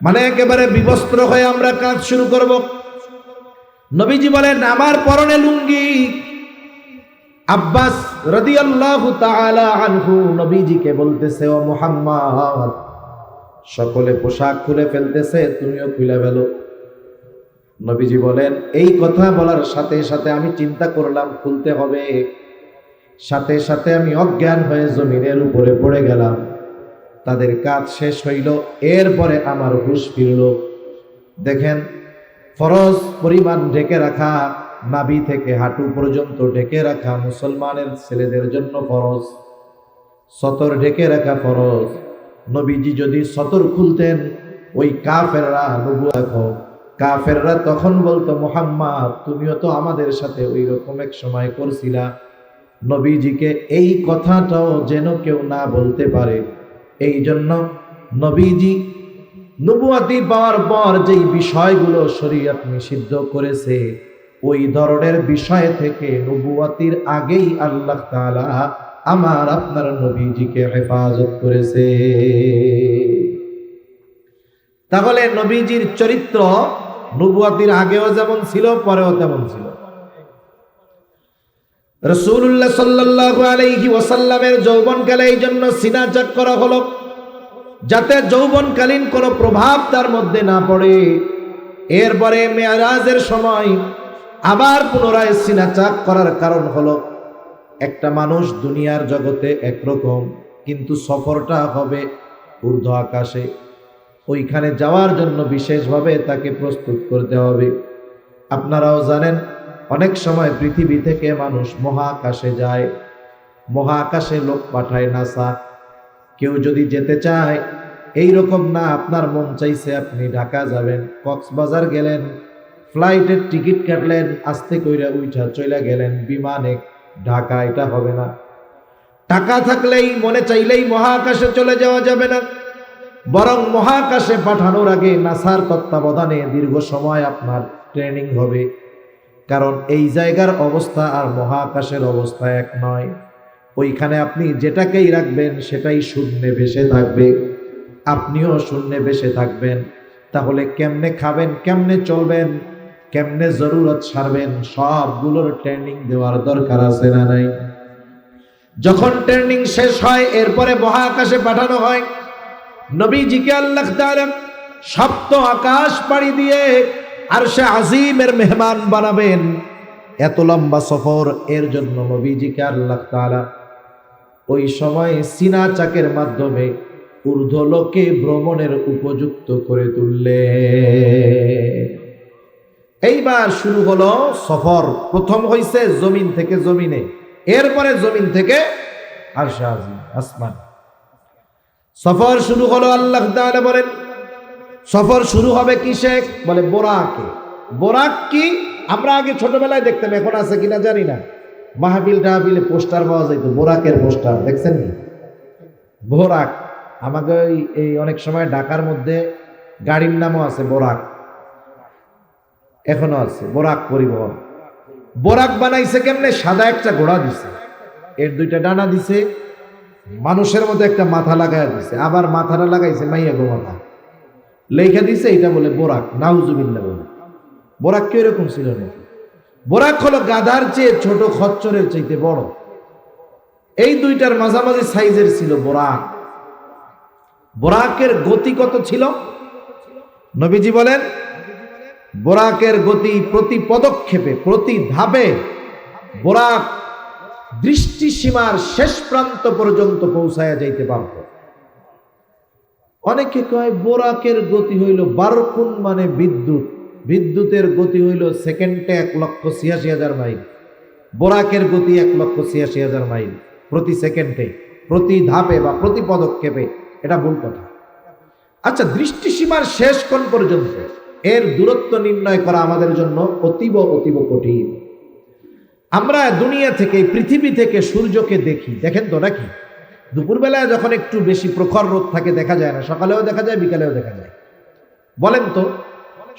মানে একেবারে বিবস্ত্র হয়ে আমরা কাজ শুরু করব। নবীজি বলেন, আমার পরনে লুঙ্গি। আব্বাস রাদিয়াল্লাহু তাআলা আনহু নবীজিকে বলতেছে, ও মুহাম্মদ, সকলে পোশাক খুলে ফেলতেছে, তুমিও খুলে ফেলো। নবীজি বলেন, এই কথা বলার সাথে সাথে আমি চিন্তা করলাম খুলতে হবে, সাথে সাথে আমি অজ্ঞান হয়ে জমিনের উপরে পড়ে গেলাম। তাদের কাজ শেষ হইল, এরপরে আমার হুঁশ ফিরল। দেখেন, ফরজ পরিমাণ ঢেকে রাখা, নাভি থেকে হাঁটু পর্যন্ত ঢেকে রাখা মুসলমানের ছেলেদের জন্য ফরজ। সতর ঢেকে রাখা ফরজ। নবীজি যদি সতর খুলতেন, ওই কাফেররা কাফেররা তখন বলতো, মুহাম্মদ তুমিও তো আমাদের সাথে ওই রকম এক সময় করছিলা। নবীজিকে এই কথাটাও যেন কেউ না বলতে পারে, এই জন্য নবীজি নবুয়াতি পাওয়ার পর যেই বিষয়গুলো শরীয়ত নিষিদ্ধ করেছে, ওই ধরনের বিষয় থেকে নবুয়াতির আগেই আল্লাহ তাআলা আমার আপনার নবীজিকে হেফাজত করেছে। তাহলে নবীজির চরিত্র নবুয়াতির আগেও যেমন ছিল, পরেও তেমন ছিল। রাসূলুল্লাহ সাল্লাল্লাহু আলাইহি ওয়াসাল্লামের যৌবনকালে এই জন্য সিনা চাক করা হলো, যাতে যৌবনকালীন কোনো প্রভাব তার মধ্যে না পড়ে। এরপরে মেরাজের সময় আবার পুনরায় সিনা চাক করার কারণ হলো, একটা মানুষ দুনিয়ার জগতে একরকম, কিন্তু সফরটা হবে ঊর্ধ্ব আকাশে। ওইখানে যাওয়ার জন্য বিশেষভাবে তাকে প্রস্তুত করতে হবে। আপনারাও জানেন, অনেক সময় পৃথিবী থেকে মানুষ মহাকাশে যায়, মহাকাশে লোক পাঠায় নাসা। কেউ যদি যেতে চায়, এই রকম না আপনার মন চাইছে আপনি ঢাকা যাবেন, কক্সবাজার গেলেন, ফ্লাইটের টিকিট কাটলেন, আস্তে কইরা উইঠা চলে গেলেন বিমানে ঢাকা, এটা হবে না। টাকা থাকলেই মনে চাইলেই মহাকাশে চলে যাওয়া যাবে না, বরং মহাকাশে পাঠানোর আগে নাসার তত্ত্বাবধানে দীর্ঘ সময় আপনার ট্রেনিং হবে। কারণ এই জায়গার অবস্থা আর মহাকাশের অবস্থা এক নয়। ওইখানে আপনি যেটাকেই রাখবেন সেটাই শূন্যে ভেসে থাকবে, আপনিও শূন্যে ভেসে থাকবেন। তাহলে কেমনে খাবেন, কেমনে চলবেন, কেমনে জরুরত সারবেন, সবগুলোর ট্রেনিং দেওয়ার দরকার আছে না নাই? যখন ট্রেনিং শেষ হয়, এরপরে মহাকাশে পাঠানো হয়। নবীজিকে আল্লাহ তাআলা সপ্ত আকাশ পাড়ি দিয়ে আরশে আজিমের মেহমান বানাবেন। এত লম্বা সফর, এর জন্য নবীজিকে আল্লাহ তাআলা ওই সময় সিনা চাকের মাধ্যমে ঊর্ধ্বলোকে ভ্রমণের উপযুক্ত করে তুললে। এইবার শুরু হলো সফর। প্রথম হইছে জমিন থেকে জমিনে, এরপরে জমিন থেকে আরশে আজিম, আসমান। সফর শুরু হলো। আল্লাহ তাআলা বলেন, সফর শুরু হবে কিসে? বলে বোরাকে। বোরাক কি? আমরা আগে ছোটবেলায় দেখতাম, এখন আছে কিনা জানি না, মাহফিল টাহফিলে পোস্টার পাওয়া যেত, বোরাকের পোস্টার দেখছেন নি? বোরাক আমাকে এই অনেক সময় ঢাকার মধ্যে গাড়ির নামও আছে বোরাক, এখনো আছে বোরাক পরিবহন। বোরাক বানাইছে কেমনে? সাদা একটা ঘোড়া দিছে, এর দুইটা ডানা দিছে, মানুষের মধ্যে একটা মাথা লাগায় দিছে, আবার মাথাটা লাগাইছে মাইয়া গো মাথা, লেখা দিছে এটা বলে বোরাক। নাউজুবিল্লাহ বলে। বোরাক কি এরকম ছিল নাকি? বোরাক হলো গাধার চেয়ে ছোট, খচ্চরের চাইতে বড়। এই দুইটার মাঝামাঝি সাইজের ছিল বোরাক। বোরাকের গতি কত ছিল? নবীজি বলেন, বোরাকের গতি প্রতি পদক্ষেপে, প্রতি ধাপে বোরাক দৃষ্টিসীমার শেষ প্রান্ত পর্যন্ত পৌঁছায়া যাইতে পারত। অনেকে কয় বোরাকের গতি হইল বারকুন, মানে বিদ্যুৎ। বিদ্যুতের গতি হইল সেকেন্ডে 1,86,000 মাইল। বোরাকের গতি 1,86,000 মাইল প্রতি সেকেন্ডে, প্রতি ধাপে বা প্রতি পদক্ষেপে। এটা ভুল কথা। আচ্ছা, দৃষ্টিসীমার শেষ কোণ পর্যন্ত, এর দূরত্ব নির্ণয় করা আমাদের জন্য অতীব অতীব কঠিন। আমরা দুনিয়া থেকে, পৃথিবী থেকে সূর্যকে দেখি, দেখেন তো নাকি? দুপুরবেলায় যখন একটু বেশি প্রখর রোদ থাকে দেখা যায় না, সকালেও দেখা যায়, বিকালেও দেখা যায়। বলেন তো,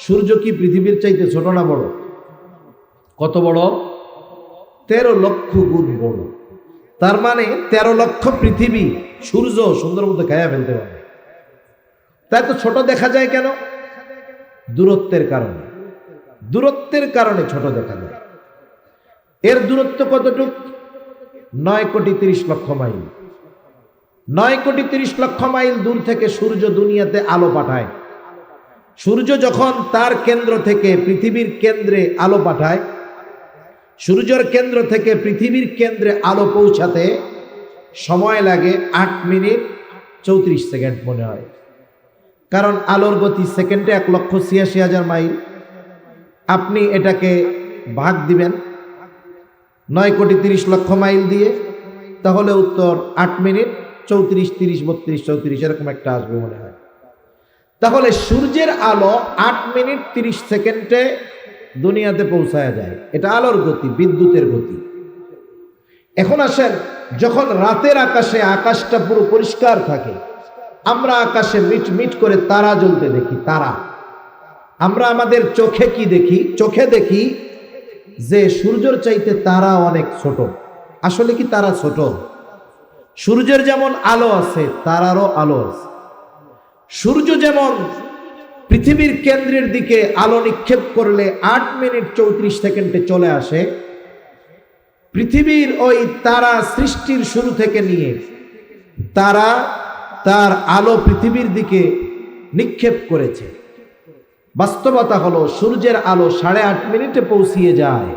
সূর্য কি পৃথিবীর চাইতে ছোট না বড়? কত বড়? 13 লক্ষ গুণ বড়। তার মানে 13 লক্ষ পৃথিবী সূর্য সুন্দর মতো খায়া ফেলতে পারে। তাই তো ছোট দেখা যায় কেন? দূরত্বের কারণে। দূরত্বের কারণে ছোট দেখা যায়। এর দূরত্ব কতটুক? 9,30,00,000 মাইল। 9,30,00,000 মাইল দূর থেকে সূর্য দুনিয়াতে আলো পাঠায়। সূর্য যখন তার কেন্দ্র থেকে পৃথিবীর কেন্দ্রে আলো পাঠায়, সূর্যের কেন্দ্র থেকে পৃথিবীর কেন্দ্রে আলো পৌঁছাতে সময় লাগে 8 মিনিট 34 সেকেন্ড মনে হয়, কারণ আলোর গতি সেকেন্ডে 1,86,000 মাইল। আপনি এটাকে ভাগ দিবেন 9,30,00,000 মাইল দিয়ে, তাহলে উত্তর 8 মিনিট 34, 30, 32, 34 এরকম একটা আসবে মনে হয়। তাহলে সূর্যের আলো 8 মিনিট 30 সেকেন্ডে দুনিয়াতে পৌঁছায় যায়। এটা আলোর গতি, বিদ্যুতের গতি। এখন আসেন, যখন রাতের আকাশে আকাশটা পুরো পরিষ্কার থাকে, আমরা আকাশে মিট মিট করে তারা জ্বলতে দেখি। তারা আমরা আমাদের চোখে কি দেখি? চোখে দেখি যে সূর্যের চাইতে তারা অনেক ছোট। আসলে কি তারা ছোট? সূর্যের যেমন আলো আছে, তারারও আলো আছে। সূর্য যেমন পৃথিবীর কেন্দ্রের দিকে আলো নিক্ষেপ করলে 8 মিনিট 34 সেকেন্ডে চলে আসে, পৃথিবীর ওই তারা সৃষ্টির শুরু থেকে নিয়ে তারা তার আলো পৃথিবীর দিকে নিক্ষেপ করেছে। বাস্তবতা হলো সূর্যের আলো 8.5 মিনিটে পৌঁছিয়ে যায়,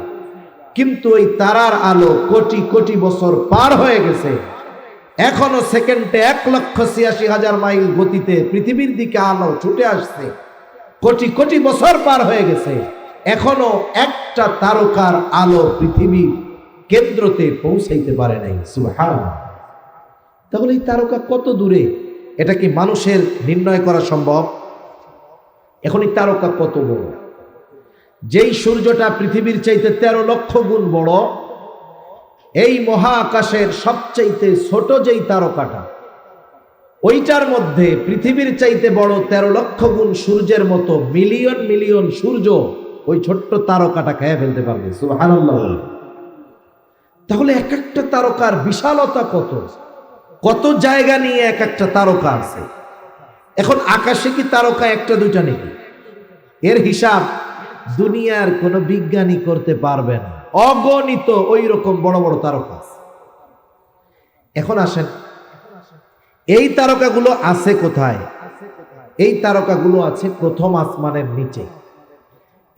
কিন্তু ওই তারার আলো কোটি কোটি বছর পার হয়ে গেছে। এখনো সেকেন্ডে 1,86,000 মাইল গতিতে পৃথিবীর দিকে আলো ছুটে আসছে। কোটি কোটি বছর পার হয়ে গেছে, এখনো একটা তারকার আলো পৃথিবীর কেন্দ্রতে পৌঁছাইতে পারে নাই। সুবহানাল্লাহ। তাহলে এই তারকা কত দূরে, এটা কি মানুষের নির্ণয় করা সম্ভব? এখন এই তারকা কত বড়? যেই সূর্যটা পৃথিবীর চাইতে 13 লক্ষ গুণ বড়, এই মহাকাশের সবচাইতে ছোট যেই তারকাটা, ওইটার মধ্যে পৃথিবীর চাইতে বড় 13 লক্ষ গুণ সূর্যের মতো মিলিয়ন মিলিয়ন সূর্য ওই ছোট্ট তারকাটা খেয়ে ফেলতে পারবে। সুবহানাল্লাহ। তাহলে এক একটা তারকার বিশালতা কত, কত জায়গা নিয়ে এক একটা তারকা আছে। এখন আকাশে কি তারকা একটা দুইটা নাকি? এর হিসাব দুনিয়ার কোনো বিজ্ঞানী করতে পারবে না। অগণিত ওই রকম বড় বড় তারকা আছে। এখন আসেন, এই তারকাগুলো আছে কোথায়? এই তারকাগুলো আছে প্রথম আসমানের নিচে।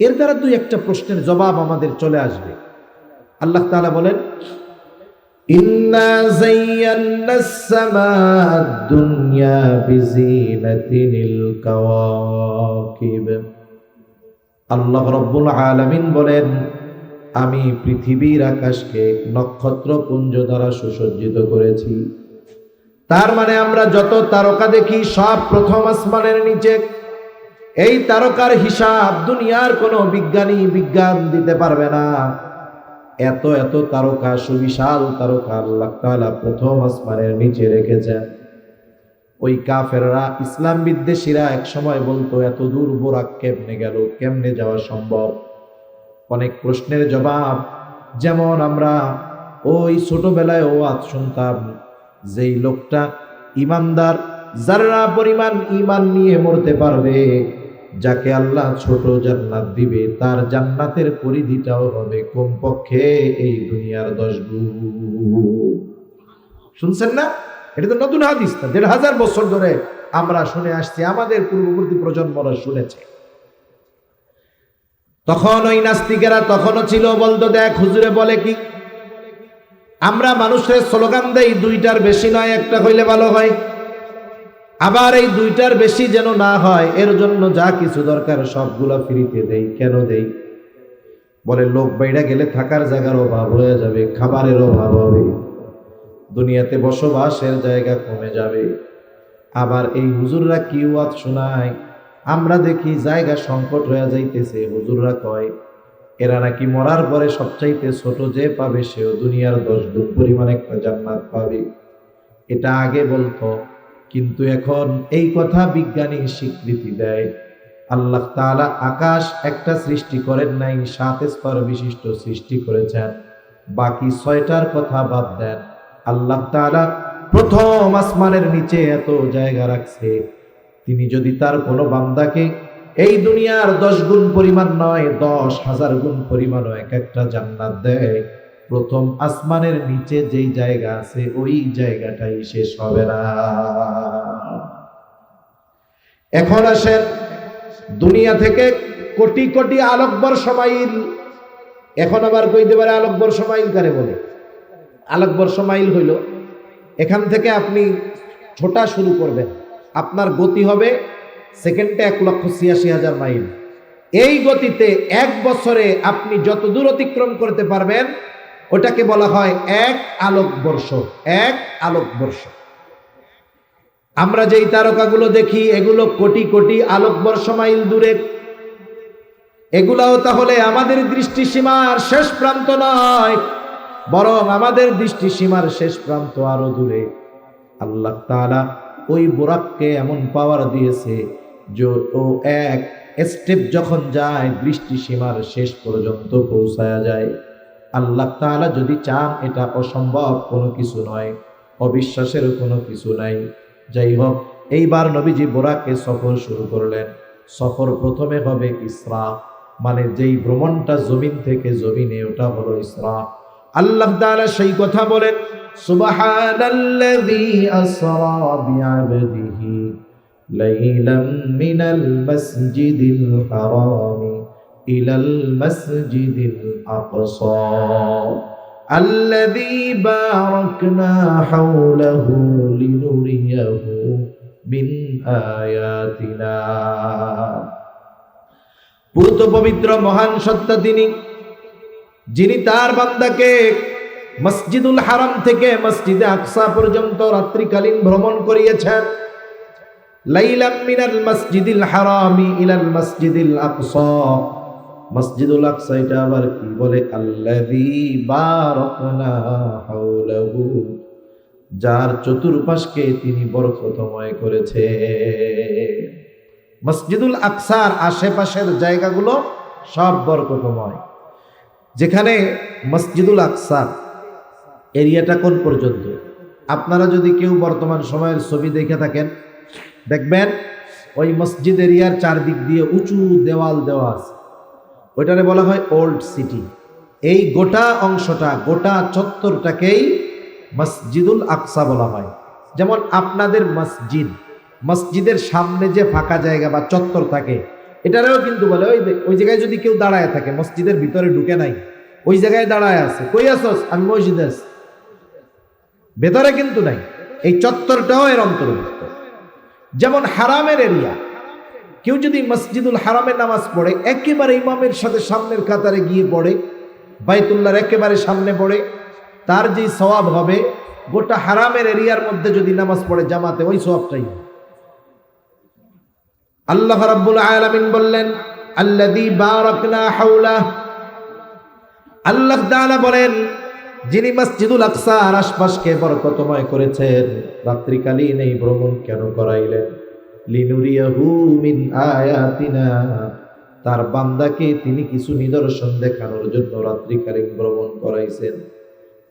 এর দ্বারা দুই একটা প্রশ্নের জবাব আমাদের চলে আসবে। আল্লাহ তাআলা বলেন, ইন্না যায়্যানাস সামাদ দুনিয়া বিজিনাতিল কাওয়াকিব। আল্লাহ রাব্বুল আলামিন বলেন, আমি পৃথিবীর আকাশকে নক্ষত্রপুঞ্জ দ্বারা সুসজ্জিত করেছি। তার মানে আমরা যত তারকা দেখি সব প্রথম আসমানের নিচে। এই তারকার হিসাব দুনিয়ার কোনো বিজ্ঞানী বিজ্ঞান দিতে পারবে না। এত এত তারকা, সুবিশাল তারকা আল্লাহ তাআলা প্রথম আসমানের নিচে রেখেছেন। ওই কাফেররা, ইসলাম বিদ্বেষীরা এক সময় বলতো, এত দূর বোরাক কেমনে গেল, কেমনে যাওয়া সম্ভব? অনেক প্রশ্নের জবাব, যেমন আমরা ওই ছোটবেলায় ওয়াজ শুনতাম, যেই লোকটা ইমানদার, যারা পরিমাণ ইমান নিয়ে মরতে পারবে, যাকে আল্লাহ ছোট জান্নাত দিবে, তার জান্নাতের পরিধিটাও হবে কমপক্ষে এই দুনিয়ার 10 গুণ। শুনছেন না? এটা তো নতুন হাদিস না, 1,500 বছর ধরে আমরা শুনে আসছি, আমাদের পূর্ববর্তী প্রজন্মরা শুনেছে। তখন ওই নাস্তিকেরা তখনও ছিল, বলতো, দেখ হুজুরে বলে কি, আমরা মানুষের স্লোগান দেই 2টার বেশি নয়, একটা হইলে ভালো হয়। আবার এই 2টার বেশি যেন না হয়, এর জন্য যা কিছু দরকার সবগুলা ফ্রিতে দেই। কেন দেই? বলে লোক বাইরে গেলে থাকার জায়গার অভাব হয়ে যাবে, খাবারের অভাব হবে, দুনিয়াতে বসবাসের জায়গা কমে যাবে। আবার এই হুজুররা কি ওয়াজ শোনায়, আমরা দেখি জায়গা সংকট হয়ে যাইতেছে। হুজুররা কয় এরা নাকি মরার পরে সবচাইতে ছোট যে পাবে সেও দুনিয়ার 10 গুণ পরিমাণ একটা জান্নাত পাবে। এটা আগে বলতো, কিন্তু এখন এই কথা বিজ্ঞানী স্বীকৃতি দেয়। আল্লাহ তাআলা আকাশ একটা সৃষ্টি করেন নাই, 7 স্তর বিশিষ্ট সৃষ্টি করেছেন। বাকি 6টার কথা বাদ দেন, আল্লাহ তাআলা প্রথম আসমানের নিচে এত জায়গা রাখছে। তিনি যদি তার কোনো বান্দাকে এই দুনিয়ার 10 গুণ পরিমাণ নয়, 10,000 গুণ পরিমাণও এক একটা জান্নাত দেয়, প্রথম আসমানের নিচে যেই জায়গা আছে ওই জায়গাটাই শেষ হবে না। এখন আসেন, দুনিয়া থেকে কোটি কোটি আলোকবর্ষ মাইল, এখন আবার কইতে পারে আলোকবর্ষ মাইল কারে বলে? আলোকবর্ষ মাইল হইল, এখান থেকে আপনি ছোটা শুরু করবেন, আপনার গতি হবে সেকেন্ডে 1,86,000 মাইল। এই গতিতে 1 বছরে আপনি যত দূর অতিক্রম করতে পারবেন ওটাকে বলা হয় 1 আলোকবর্ষ। 1 আলোকবর্ষ। আমরা যেই তারকাগুলো দেখি এগুলো কোটি কোটি আলোকবর্ষ মাইল দূরে। এগুলাও তাহলে আমাদের দৃষ্টিসীমার শেষ প্রান্ত নয়, বরং আমাদের দৃষ্টিসীমার শেষ প্রান্ত আরো দূরে। আল্লাহ তাআলা ওই বুরাককে এমন পাওয়ার দিয়েছে যে ও এক স্টেপ যখন যায় দৃষ্টিসীমার শেষ পর্যন্ত পৌঁছায়া যায়। আল্লাহ তাআলা যদি চান এটা অসম্ভব কোনো কিছু নয়, অবিশ্বাসের কোনো কিছু নাই। যাই হোক, এইবার নবীজি বুরাকে সফর শুরু করলেন। সফর প্রথমে হবে ইসরা, মানে যেই ভ্রমণটা জমিন থেকে জমিনে, ওটা হলো ইসরা। আল্লাহ তাআলা সেই কথা বলেন, সুবহানাল্লাযী আসরা বিআবদিহি লাইলাম মিনাল মাসজিদিল হারামি ইলাল মাসজিদিল আকসা আল্লাযী বারাকনা হাওলাহু লিনুরিয়াহু মিন আয়াতিনা। পূত পবিত্র মহান সত্তা তিনি, যিনি তার বান্দাকে মসজিদুল হারাম থেকে মসজিদে আকসা পর্যন্ত রাত্রিকালীন ভ্রমণ করিয়েছেন। লাইলাম মিনাল মসজিদিল হারামি ইলাল মসজিদিল আকসা। মসজিদুল আকসা এটা আবার কি বলে? আল্লাযী বারাকনা হাওলাহু, যার চতুর্পাশকে তিনি বরকতময় করেছে। মসজিদুল আকসার আশেপাশের জায়গাগুলো সব বরকতময়। যেখানে মসজিদুল আকসা এরিয়াটা কোন পর্যন্ত, আপনারা যদি কেউ বর্তমান সময়ের ছবি দেখে থাকেন দেখবেন ওই মসজিদ এরিয়ার চারদিক দিয়ে উঁচু দেওয়াল দেওয়া আছে, ওইটারে বলা হয় ওল্ড সিটি। এই গোটা অংশটা, গোটা চত্বরটাকেই মসজিদুল আকসা বলা হয়। যেমন আপনাদের মসজিদ, মসজিদের সামনে যে ফাঁকা জায়গা বা চত্বর থাকে এটারেও কিন্তু বলে ওই জায়গায় যদি কেউ দাঁড়ায় থাকে, মসজিদের ভিতরে ঢুকে নাই, ওই জায়গায় দাঁড়ায় আছে, কই আসস? আমি মসজিদে আছি, ভেতরে কিন্তু নাই। এই চত্বরটাও এর অন্তর্ভুক্ত। যেমন হারামের এরিয়া, কেউ যদি মসজিদুল হারামে নামাজ পড়ে একেবারে ইমামের সাথে সামনের কাতারে গিয়ে পড়ে, বাইতুল্লাহর একেবারে সামনে পড়ে, তার যে সওয়াব হবে গোটা হারামের এরিয়ার মধ্যে যদি নামাজ পড়ে জামাতে, ওই সওয়াবটাই। আল্লাহ রাব্বুল আলামিন বললেন আল্লাযী বারাকনা হাওলা। আল্লাহ তাআলা বলেন যিনি মসজিদুল আকসার আশপাশকে বরকতময় করেছেন, রাত্রিকালীন এই ভ্রমণ কেন করাইলেন? লিনুরিয়াহু মিন আয়াতিনা, তার বান্দাকে তিনি কিছু নিদর্শন দেখানোর জন্য রাত্রিকালীন ভ্রমণ করাইছেন।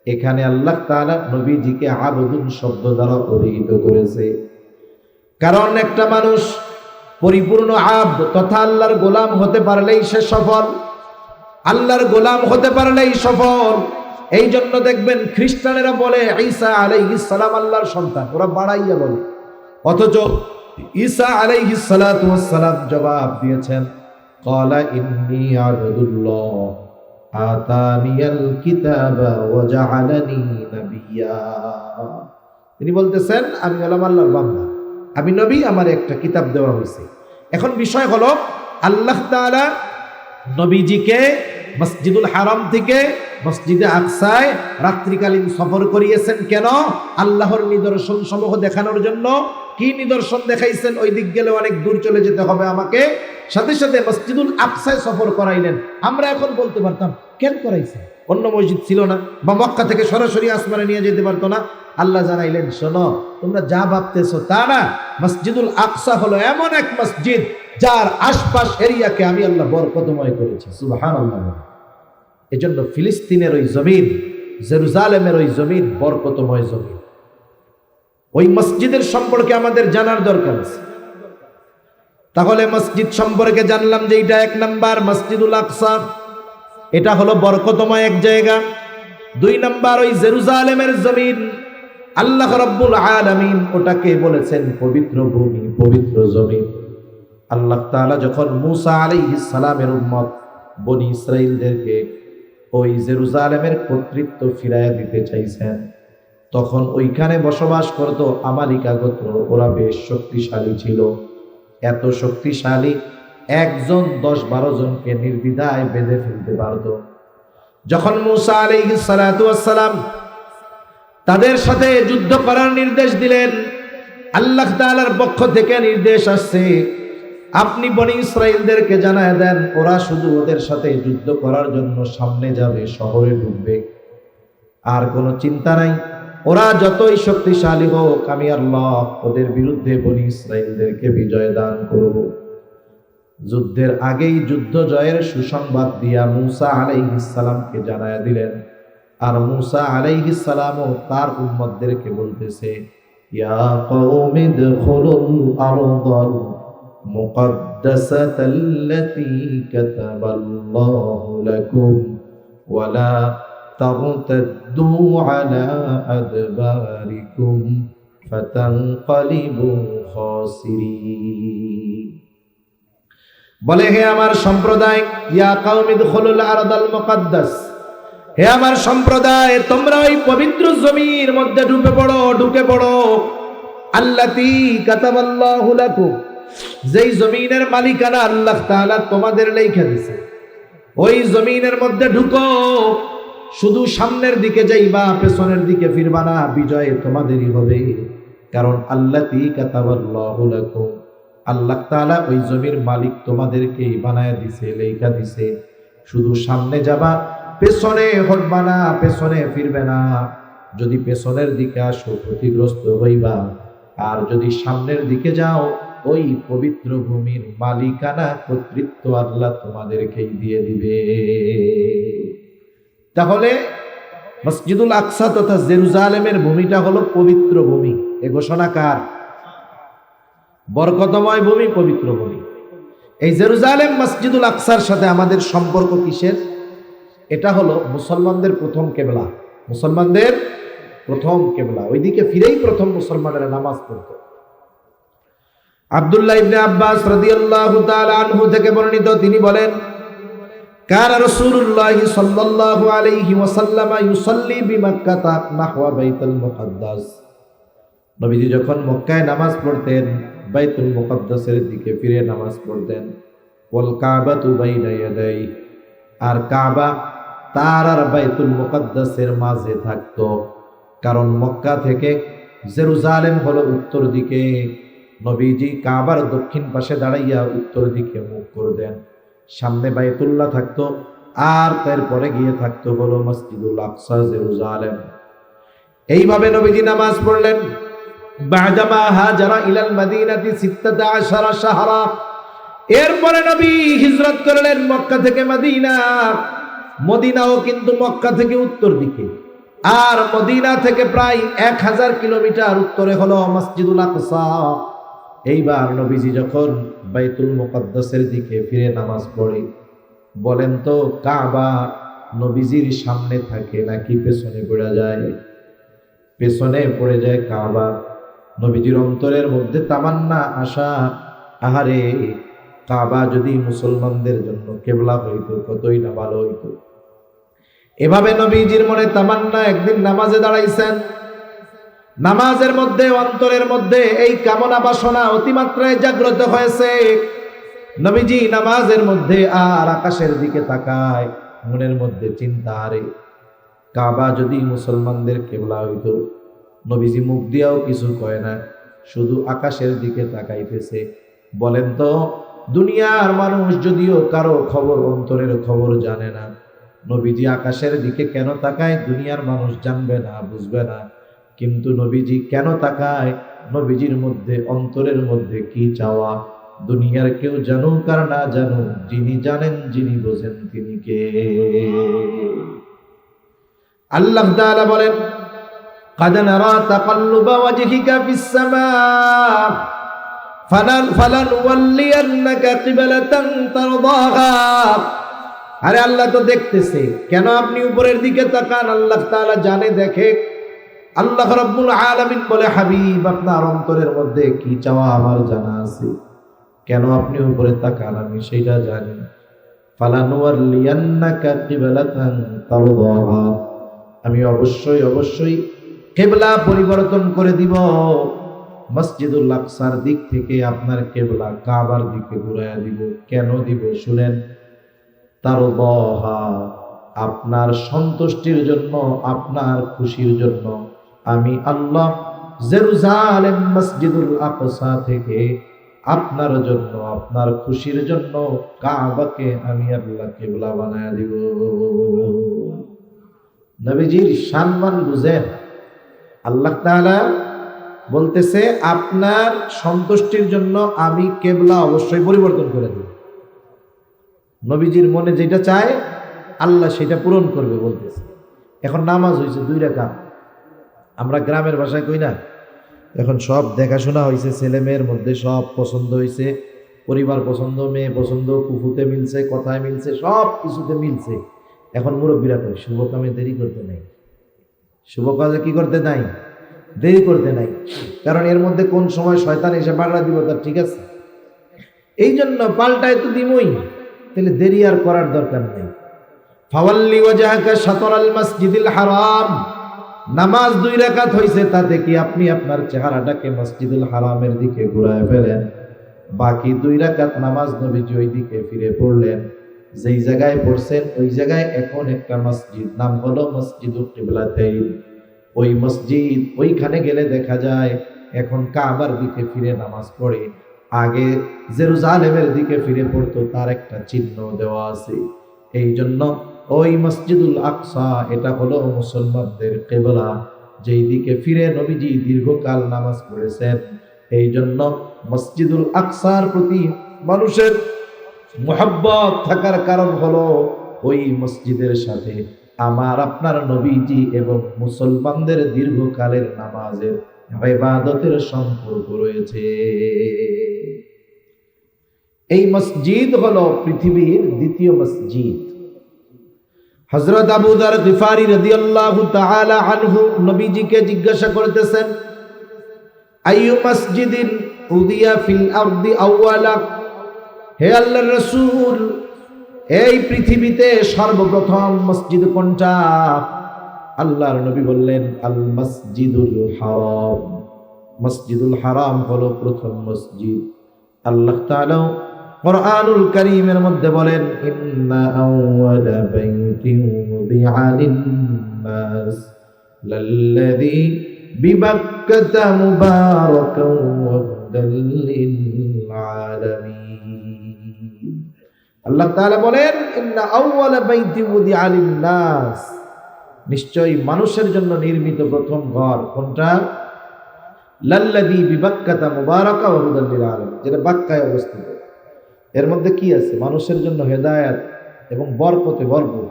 এখানে আল্লাহ তাআলা নবীজিকে আবদুন শব্দ দ্বারা অভিহিত করেছে, কারণ একটা মানুষ পরিপূর্ণ আবদ তথা আল্লাহর গোলাম হতে পারলেই সে সফল। আল্লাহর গোলাম হতে পারলেই সফল। এই জন্য দেখবেন খ্রিস্টানেরা বলে ঈসা আলাইহিস সালাম আল্লাহর সন্তান, ওরা বাড়াইয়া বলে, অথচ ঈসা আলাইহিস সালাতু ওয়াস সালাম জবাব দিয়েছেন ক্বালা ইন্নী আবদুল্লাহ আতানিয়াল কিতাবা ওয়া জাআলানি নাবিয়্যা। তিনি বলতেছেন আমি হলাম আল্লাহর বান্দা, আমি নবী, আমার একটা কিতাব দেওয়া হয়েছে। এখন বিষয় হলো আল্লাহ তাআলা নবীজিকে মসজিদুল হারাম থেকে মসজিদে আকসায় রাত্রিকালীন সফর করিয়েছেন কেন? আল্লাহর নিদর্শন সমূহ দেখানোর জন্য। কি নিদর্শন দেখাইছেন? ওই দিক গেলে অনেক দূর চলে যেতে হবে আমাকে, সাথে সাথে মসজিদুল আকসায় সফর করাইলেন। আমরা এখন বলতে পারতাম কেন করাইছেন, অন্য মসজিদ ছিল না, বা মক্কা থেকে সরাসরি আসমানে নিয়ে যেতে পারতো না? আল্লাহ জানাইলেন শোনো, তোমরা যা ভাবতেছো তা না, মসজিদুল আকসা হলো এমন এক মসজিদ যার আশপাশ এরিয়াকে আমি আল্লাহ বরকতময় করেছি। সুবহানাল্লাহ। এজন্য ফিলিস্তিনের ওই জমিন, জেরুজালেমের ওই জমিন বরকতময় জমিন। ওই মসজিদের সম্পর্কে আমাদের জানার দরকার আছে। তাহলে মসজিদ সম্পর্কে জানলাম যে এটা 1 নাম্বার মসজিদুল আকসা, এটা হলো বরকতময় এক জায়গা। 2 নাম্বার ওই জেরুজালেমের জমিন, আল্লাহ রাব্বুল আলামিন ওটাকে বলেছেন পবিত্র ভূমি, পবিত্র জমিন। আল্লাহ তাআলা যখন মূসা আলাইহিস সালামের উম্মত বনি ইসরাইলদেরকে ওই জেরুজালেমের কর্তৃত্ব ফিরাইয়া দিতে চাইছেন, তখন ওইখানে বসবাস করত আমালিকা গোত্র, ওরা বেশ শক্তিশালী ছিল। এত শক্তিশালী, একজন 10-12 জনকে নির্দ্বিধায় বেঁধে ফেলতে পারত। যখন মূসা আলাইহিস সালাতু ওয়াস সালাম তাদের সাথে যুদ্ধ করার নির্দেশ দিলেন, আল্লাহ তাআলার পক্ষ থেকে নির্দেশ আসছে, আপনি বনি ইসরাইলদেরকে জানায় দেন ওরা শুধু ওদের সাথে যুদ্ধ করার জন্য সামনে যাবে, শহরে ঢুকবে, আর কোনো চিন্তা নাই। ওরা যতই শক্তিশালী হোক, আমি আল্লাহ ওদের বিরুদ্ধে বনি ইসরাইলদেরকে বিজয় দান করব। যুদ্ধের আগেই যুদ্ধ জয়ের সুসংবাদ দিয়া মূসা আলাইহিস সালামকে জানায় দিলেন। আর মূসা আলাইহিস সালামও তার উম্মতদেরকে বলতেছে, ইয়া কওমি দুখুলুল আরদাল মুকদ্দাসাতাল্লাতী কাতাবাল্লাহু লাকুম ওয়ালা তারতাদ্দু আলা আদবারিকুম ফাতানকালিবু খাসিরিন। বলে, হে আমার সম্প্রদায়, ইয়া কওমি দুখুলুল আরদাল মুকদ্দাস, হে আমার সম্প্রদায়, তোমরা ওই পবিত্র জমির মধ্যে ঢুকে পড়ো। আল্লাতী কাতাবাল্লাহু লাকুম, যেই জমিনের মালিকানা আল্লাহ তাআলা তোমাদের লেখা দিয়েছে, ওই জমিনের মধ্যে ঢুকো। শুধু সামনের দিকে যাইবা, পেছনের দিকে ফিরবা না, বিজয় তোমাদেরই হবে। কারণ আল্লাতী কাতাবাল্লাহু লাকুম, আল্লাহ তাআলা ওই জমির মালিক তোমাদেরকেই বানায় দিছে, লেখা দিছে। শুধু সামনে যাবা, পেছনে হটবা না, পেছনে ফিরবে না। যদি পেছনের দিকে আসো ক্ষতিগ্রস্ত হইবা, আর যদি সামনের দিকে যাও ওই পবিত্র ভূমির মালিকানা কর্তৃত্ব আল্লাহ তোমাদেরকেই দিয়ে দিবে। তাহলে মসজিদুল আকসা তথা জেরুজালেমের ভূমিটা হলো পবিত্র ভূমি। এ ঘোষণা কার? বরকতময় ভূমি, পবিত্র ভূমি। এই জেরুজালেম মসজিদুল আকসার সাথে আমাদের সম্পর্ক কিসের? এটা হলো মুসলমানদের প্রথম কেবলা, মুসলমানদের প্রথম কেবলা। ওইদিকে ফিরেই প্রথম মুসলমানেরা নামাজ পড়ত। আব্দুল্লাহ ইবনে আব্বাস রাদিয়াল্লাহু তাআলা আনহু থেকে বর্ণিত, তিনি বলেন, কানা রাসূলুল্লাহ সাল্লাল্লাহু আলাইহি ওয়াসাল্লাম ইউসাল্লি বিমাক্কাতা নাহওয়া বাইতুল মুকদ্দাস। নবীজি যখন মক্কায় নামাজ পড়তেন, বাইতুল মুকদ্দাসের দিকে ফিরে নামাজ পড়তেন। ওয়াল কাবাতু বাইনা ইয়াদাই, আর কাবা তার আর বাইতুল মুকদ্দাসের মাঝে থাকতো। কারণ মক্কা থেকে জেরুজালেম হলো উত্তর দিকে। নবীজি কাবার দক্ষিণ পাশে দাঁড়াইয়া উত্তর দিকে মুখ করতেন। সামনে বাইতুল্লাহ থাকতো, আর তারপরে গিয়ে থাকতো হলো মসজিদুল আকসা, জেরুজালেম। এইভাবে নবীজি নামাজ পড়লেন। বাদামা হাজারা ইলাল মাদিনাতি 16 শাহরা, এরপরে নবী হিজরত করলেন মক্কা থেকে মদিনা। মদিনাও কিন্তু মক্কা থেকে উত্তর দিকে, আর মদিনা থেকে প্রায় 1000 কিলোমিটার উত্তরে হলো মসজিদুল আকসা। এইবার নবীজি যখন বাইতুল মুকদ্দাসের দিকে ফিরে নামাজ পড়ে, বলেন তো কাবা নবীজির সামনে থাকে নাকি পেছনে পড়ে যায়? পেছনে পড়ে যায় কাবা। নবীজির অন্তরের মধ্যে তামান্না, আশা, আহারে কাবা যদি মুসলমানদের জন্য কেবলা হইতো কতই না ভালো হইতো। এভাবে নবীজির মনে তামান্না। একদিন নামাজে দাঁড়াইছেন, নামাজের মধ্যে অন্তরের মধ্যে এই কামনা বাসনা অতিমাত্রায় জাগ্রত হয়েছে। নবীজি নামাজের মধ্যে আর আকাশের দিকে তাকায়, মনের মধ্যে চিন্তা, আরে কাবা যদি মুসলমানদের কেবলা হইতো। নবীজি মুখ দিয়াও কিছু কয় না, শুধু আকাশের দিকে তাকাইতেছে। বলেন তো, দুনিয়ার মানুষ যদিও কারো খবর, অন্তরের খবর জানে না, নবীজি আকাশের দিকে কেন তাকায় দুনিয়ার মানুষ জানবে না, বুঝবে না। কিন্তু নবীজি কেন তাকায়? নবীজির মধ্যে, অন্তরের মধ্যে কি চাওয়া, দুনিয়ার কেউ জানুক আর না জানুক, যিনি জানেন, যিনি বোঝেন, তিনি কে? আল্লাহ তাআলা বলেন, قد نرى تقلب وجهك في السماء فلنولينك قبلة ترضاها। আরে আল্লাহ তো দেখতেছে, কেন আপনি উপরের দিকে তাকান? আল্লাহ তাআলা জানে, দেখে। আল্লাহ রাব্বুল আলামিন বলে, হাবিব আপনার অন্তরের মধ্যে কি চাওয়া আমার জানা আছে, কেন আপনি উপরে তাকান আমি সেটা জানি। ফালানুওয়াল্লিয়ান্নাকা কিবলাতান তারদাহা, আমি অবশ্যই কিবলা পরিবর্তন করে দিব। মসজিদুল আকসার দিক থেকে আপনার কিবলা কাবার দিকে ঘুরাইয়া দিব। কেন দিব শুনেন, তারদাহা, আপনার সন্তুষ্টির জন্য, আপনার খুশির জন্য আমি আল্লাহ জেরুজালেম মসজিদুল আকসা থেকে আপনার জন্য, আপনার খুশির জন্য কাবাকে আমি আল্লাহ কিবলা বানায়া দিব। নবীজির সম্মান বুঝেন। আল্লাহ তাআলা বলতেছে আপনার সন্তুষ্টির জন্য আমি কিবলা অবশ্যই পরিবর্তন করে দেব। নবীজির মনে যেটা চায় আল্লাহ সেটা পূরণ করবে বলতেছে। এখন নামাজ হয়েছে 2 রাকাত, আমরা গ্রামের ভাষায় কই না, এখন সব দেখাশোনা হয়েছে, ছেলে মেয়ের মধ্যে সব পছন্দ হয়েছে, পরিবার পছন্দ, মেয়ে পছন্দ, কুফুতে মিলছে, কথায় মিলছে, সব কিছুতে মিলছে। এখন মুরব্বীরা কয় শুভ কামে দেরি করতে নাই, শুভ কাজে কি করতে নাই, দেরি করতে নাই। কারণ এর মধ্যে কোন সময় শয়তান এসে পাল্টা দিব তার ঠিক আছে, এই জন্য পাল্টায় তো দিমই, তাহলে দেরি আর করার দরকার নেই। ফাওয়াল্লি ওয়াজহাকা শাতরাল মসজিদিল হারাম, নামাজ 2 রাকাত হইছে, তাতে কি আপনি আপনার চেহারাটাকে মসজিদুল হারামের দিকে ঘুরায় ফেলেন। বাকি 2 রাকাত নামাজ নবীজি ওই দিকে ফিরে পড়লেন। যেই জায়গায় পড়ছেন ওই জায়গায় এখন একটা মসজিদ, নাম হলো মসজিদুল কিবলাতাইন। ওই মসজিদ, ওইখানে গেলে দেখা যায় এখন কাবার দিকে ফিরে নামাজ পড়ে। আগে জেরুজালেমের দিকে ফিরে পড়তো, তার একটা চিহ্ন দেওয়া আছে। এই জন্য ওই মসজিদুল আকসা এটা হলো মুসলমানদের কিবলা, যেই দিকে ফিরে নবীজি দীর্ঘকাল নামাজ পড়েছেন। এই জন্য মসজিদুল আকসার প্রতি মানুষের মুহাব্বত থাকার কারণ হলো ওই মসজিদের সাথে আমার আপনার নবীজি এবং মুসলমানদের দীর্ঘকালের নামাজের ইবাদতের সম্পর্ক রয়েছে। এই মসজিদ হলো পৃথিবীর 2য় মসজিদ। হযরত আবু যার গিফারি রাদিয়াল্লাহু তাআলা আনহু নবীজিকে জিজ্ঞাসা করতেছেন, আইয়ু মসজিদিন উদিয়া ফিল আরদি আউয়ালা, হে আল্লাহর রাসূল, এই পৃথিবীতে সর্বপ্রথম মসজিদ কোনটা? আল্লাহর নবী বললেন, আল মসজিদুল হারাম, মসজিদুল হারাম হলো প্রথম মসজিদ। আল্লাহ তাআলা কুরআনুল কারীমের মধ্যে বলেন, ইন্না আউওয়ালা বাইতিন উযিআ লিন-নাস লাল্লাযী বিবাক্কাতা মুবারাকান ওয়া হুদাল লিল-আলামিন। আল্লাহ তাআলা বলেন, ইন্না আউওয়ালা বাইতিন উযিআ লিন-নাস, নিশ্চয়ই মানুষের জন্য নির্মিত প্রথম ঘর কোনটা? লাল্লাযী বিবাক্কাতা মুবারাকা ওয়া হুদাল লিল-আলামিন, যেটা বাক্কায় অবস্থিত। এর মধ্যে কি আছে? মানুষের জন্য হেদায়েত এবং বরকতে ভরপুর।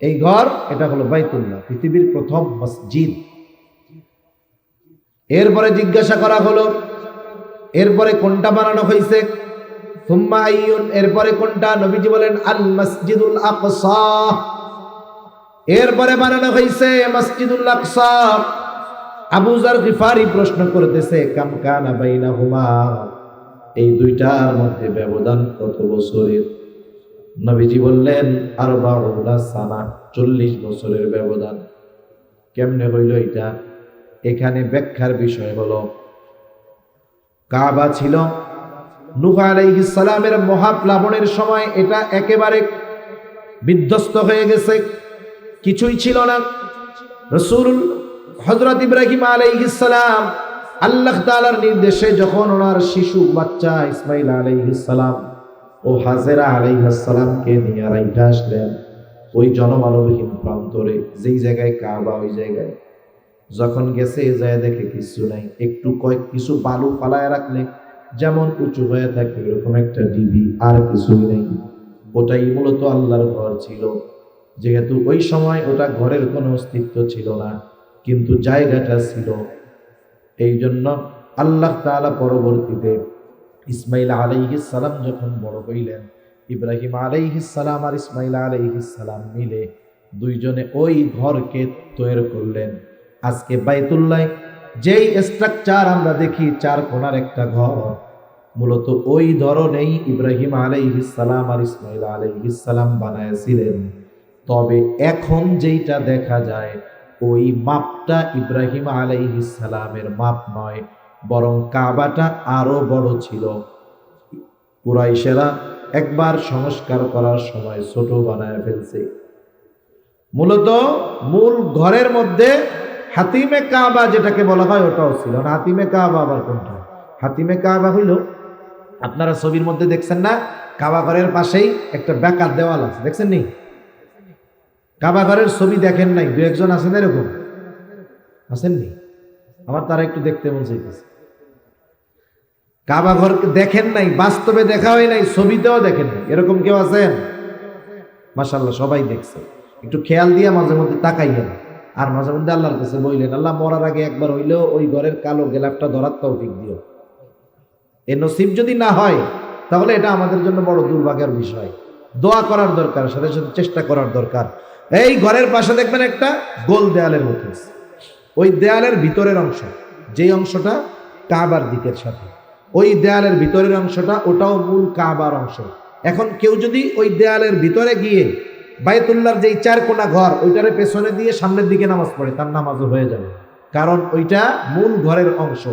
এই ঘর এটা হলো বাইতুল্লাহ, পৃথিবীর প্রথম মসজিদ। এরপরে জিজ্ঞাসা করা হলো, এরপরে কোনটা বানানো হয়েছে? সুম্মা আইয়ুন, এরপরে কোনটা? নবীজি বলেন, আল মসজিদুল আকসা, এরপরে বানানো হয়েছে মসজিদুল আকসা। আবু যার গিফারি প্রশ্ন করতেছে, কাম কানা বাইনাহুমা, এই দুইটার মধ্যে ব্যবধান কত বছরের? নবীজি বললেন, আরবাউনা সানা, 40 বছরের ব্যবধান। কেমনে হইল এটা? এখানে ব্যাখ্যার বিষয় হলো, কাবা ছিল নূহ আলাইহিস সালামের মহাপ্লাবনের সময়, এটা একেবারে বিধ্বস্ত হয়ে গেছে, কিছুই ছিল না। রাসূল হযরত ইব্রাহিম আলাইহিস সালাম আল্লাহ তাআলার নির্দেশে যখন ওনার শিশু বাচ্চা ইসমাইল আলাইহিস সালাম ও হাজেরা আলাইহিস সালামকে নিয়ে রাইখা আসলেন ওই জনমানবহীন প্রান্তরে, যেই জায়গায় কাবা, ওই জায়গায় যখন গেছে যায় দেখে কিছু নাই, একটু কিছু বালু ফালায় রাখলে যেমন উঁচু হয়ে থাকে এরকম একটা ডিবি, আর কিছুই নেই। ওটাই মূলত আল্লাহর ঘর ছিল। যেহেতু ওই সময় ওটা ঘরের কোনো অস্তিত্ব ছিল না, কিন্তু জায়গাটা ছিল। এই জন্য আল্লাহ তাআলা পরবর্তীতে ইসমাইল আলাইহিস সালাম যখন বড় হইলেন, ইব্রাহিম আলাইহিস সালাম আর ইসমাইল আলাইহিস সালাম মিলে দুইজনে ওই ঘরকে তৈরি করলেন। আজকে বাইতুল্লাহ যেই স্ট্রাকচার আমরা দেখি, 4 কোণার একটা ঘর, মূলত ওই ধরনেই ইব্রাহিম আলাইহিস সালাম আর ইসমাইল আলাইহিস সালাম বানাইছিলেন। তবে এখন যেইটা দেখা যায় ওই মাপটা ইব্রাহিম আলাইহিস সালামের মাপ নয়, বরং কাবাটা আরো বড় ছিল। কুরাইশেরা একবার সংস্কার করার সময় ছোট বানায় ফেলছে। মূলত মূল ঘরের মধ্যে হাতিমে কাবা যেটাকে বলা হয় ওটাও ছিল না। হাতিমে কাবা আবার কোনটা? হাতিমে কাবা হইল, আপনারা ছবির মধ্যে দেখছেন না, কাবা ঘরের পাশেই একটা বেকার দেওয়াল আছে, দেখছেন নি? কাবা ঘরের ছবি দেখেন নাই? দু একজন আছেন এরকম, আছেননি? আমার তারা একটু দেখতে মন চাইতেছে। কাবা ঘর দেখেন নাই, বাস্তবে দেখা হয় নাই, ছবিতেও দেখেন নাই, এরকম কেউ আছেন? মাশাআল্লাহ, সবাই দেখছে। একটু খেয়াল দিয়ে মাঝে মধ্যে তাকাইলেন, আর মাঝে মধ্যে আল্লাহর কাছে বললেন, আল্লাহ মরার আগে একবার হইলেও ওই ঘরের কালো গেলাপটা ধরার তৌফিক দিও। এ নসিব যদি না হয় তাহলে এটা আমাদের জন্য বড় দুর্ভাগ্যের বিষয়। দোয়া করার দরকার, সাথে সাথে চেষ্টা করার দরকার। এই ঘরের পাশে দেখবেন একটা গোল দেয়ালের মতো, ওই দেয়ালের ভিতরের অংশ, যেই অংশটা কাবার দিকের সাথে, ওই দেয়ালের ভিতরের অংশটা ওটাও মূল কাবার অংশ। এখন কেউ যদি ওই দেয়ালের ভিতরে গিয়ে বাইতুল্লাহর যেই চার কোনা ঘর ওইটারে পেছনে দিয়ে সামনের দিকে নামাজ পড়ে, তার নামাজও হয়ে যাবে, কারণ ওইটা মূল ঘরের অংশ।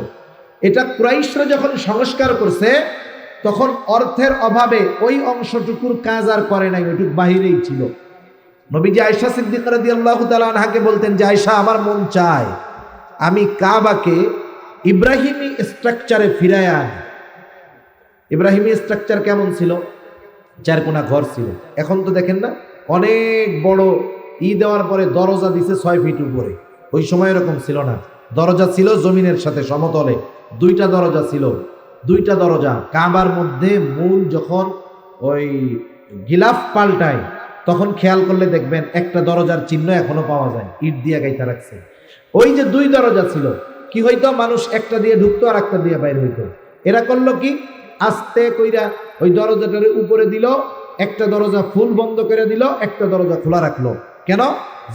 এটা কুরাইশরা যখন সংস্কার করছে তখন অর্থের অভাবে ওই অংশটুকুর কাজ আর করে নাই, ওইটুকু বাহিরেই ছিল। নবীজি আয়েশা সিদ্দিকা রাদিয়াল্লাহু তাআলা আনহাকে বলতেন যে, আয়েশা, আমার মন চায় আমি কাবাকে ইব্রাহিমী স্ট্রাকচারে ফিরায় আনি। ইব্রাহিমী স্ট্রাকচার কেমন ছিল? চারকোনা ঘর ছিল। এখন তো দেখেন না, অনেক বড় দেওয়ার পরে দরজা দিছে 6 ফিট উপরে। ওই সময় এরকম ছিল না, দরজা ছিল জমিনের সাথে সমতলে, 2টা দরজা ছিল, 2টা দরজা। কাবার মধ্যে মূল যখন ওই গিলাফ পাল্টায় তখন খেয়াল করলে দেখবেন একটা দরজার চিহ্ন এখনো পাওয়া যায়, ইট দিয়ে গাইতে রাখছে। ওই যে 2 দরজা ছিল, কি হইতো, মানুষ একটা দিয়ে ঢুকতো আর একটা দিয়ে বাইরে হইতো। এরা করলো কি, আস্তে কইরা ওই দরজাটার উপরে দিল, একটা দরজা ফুল বন্ধ করে দিল, একটা দরজা খোলা রাখলো। কেন?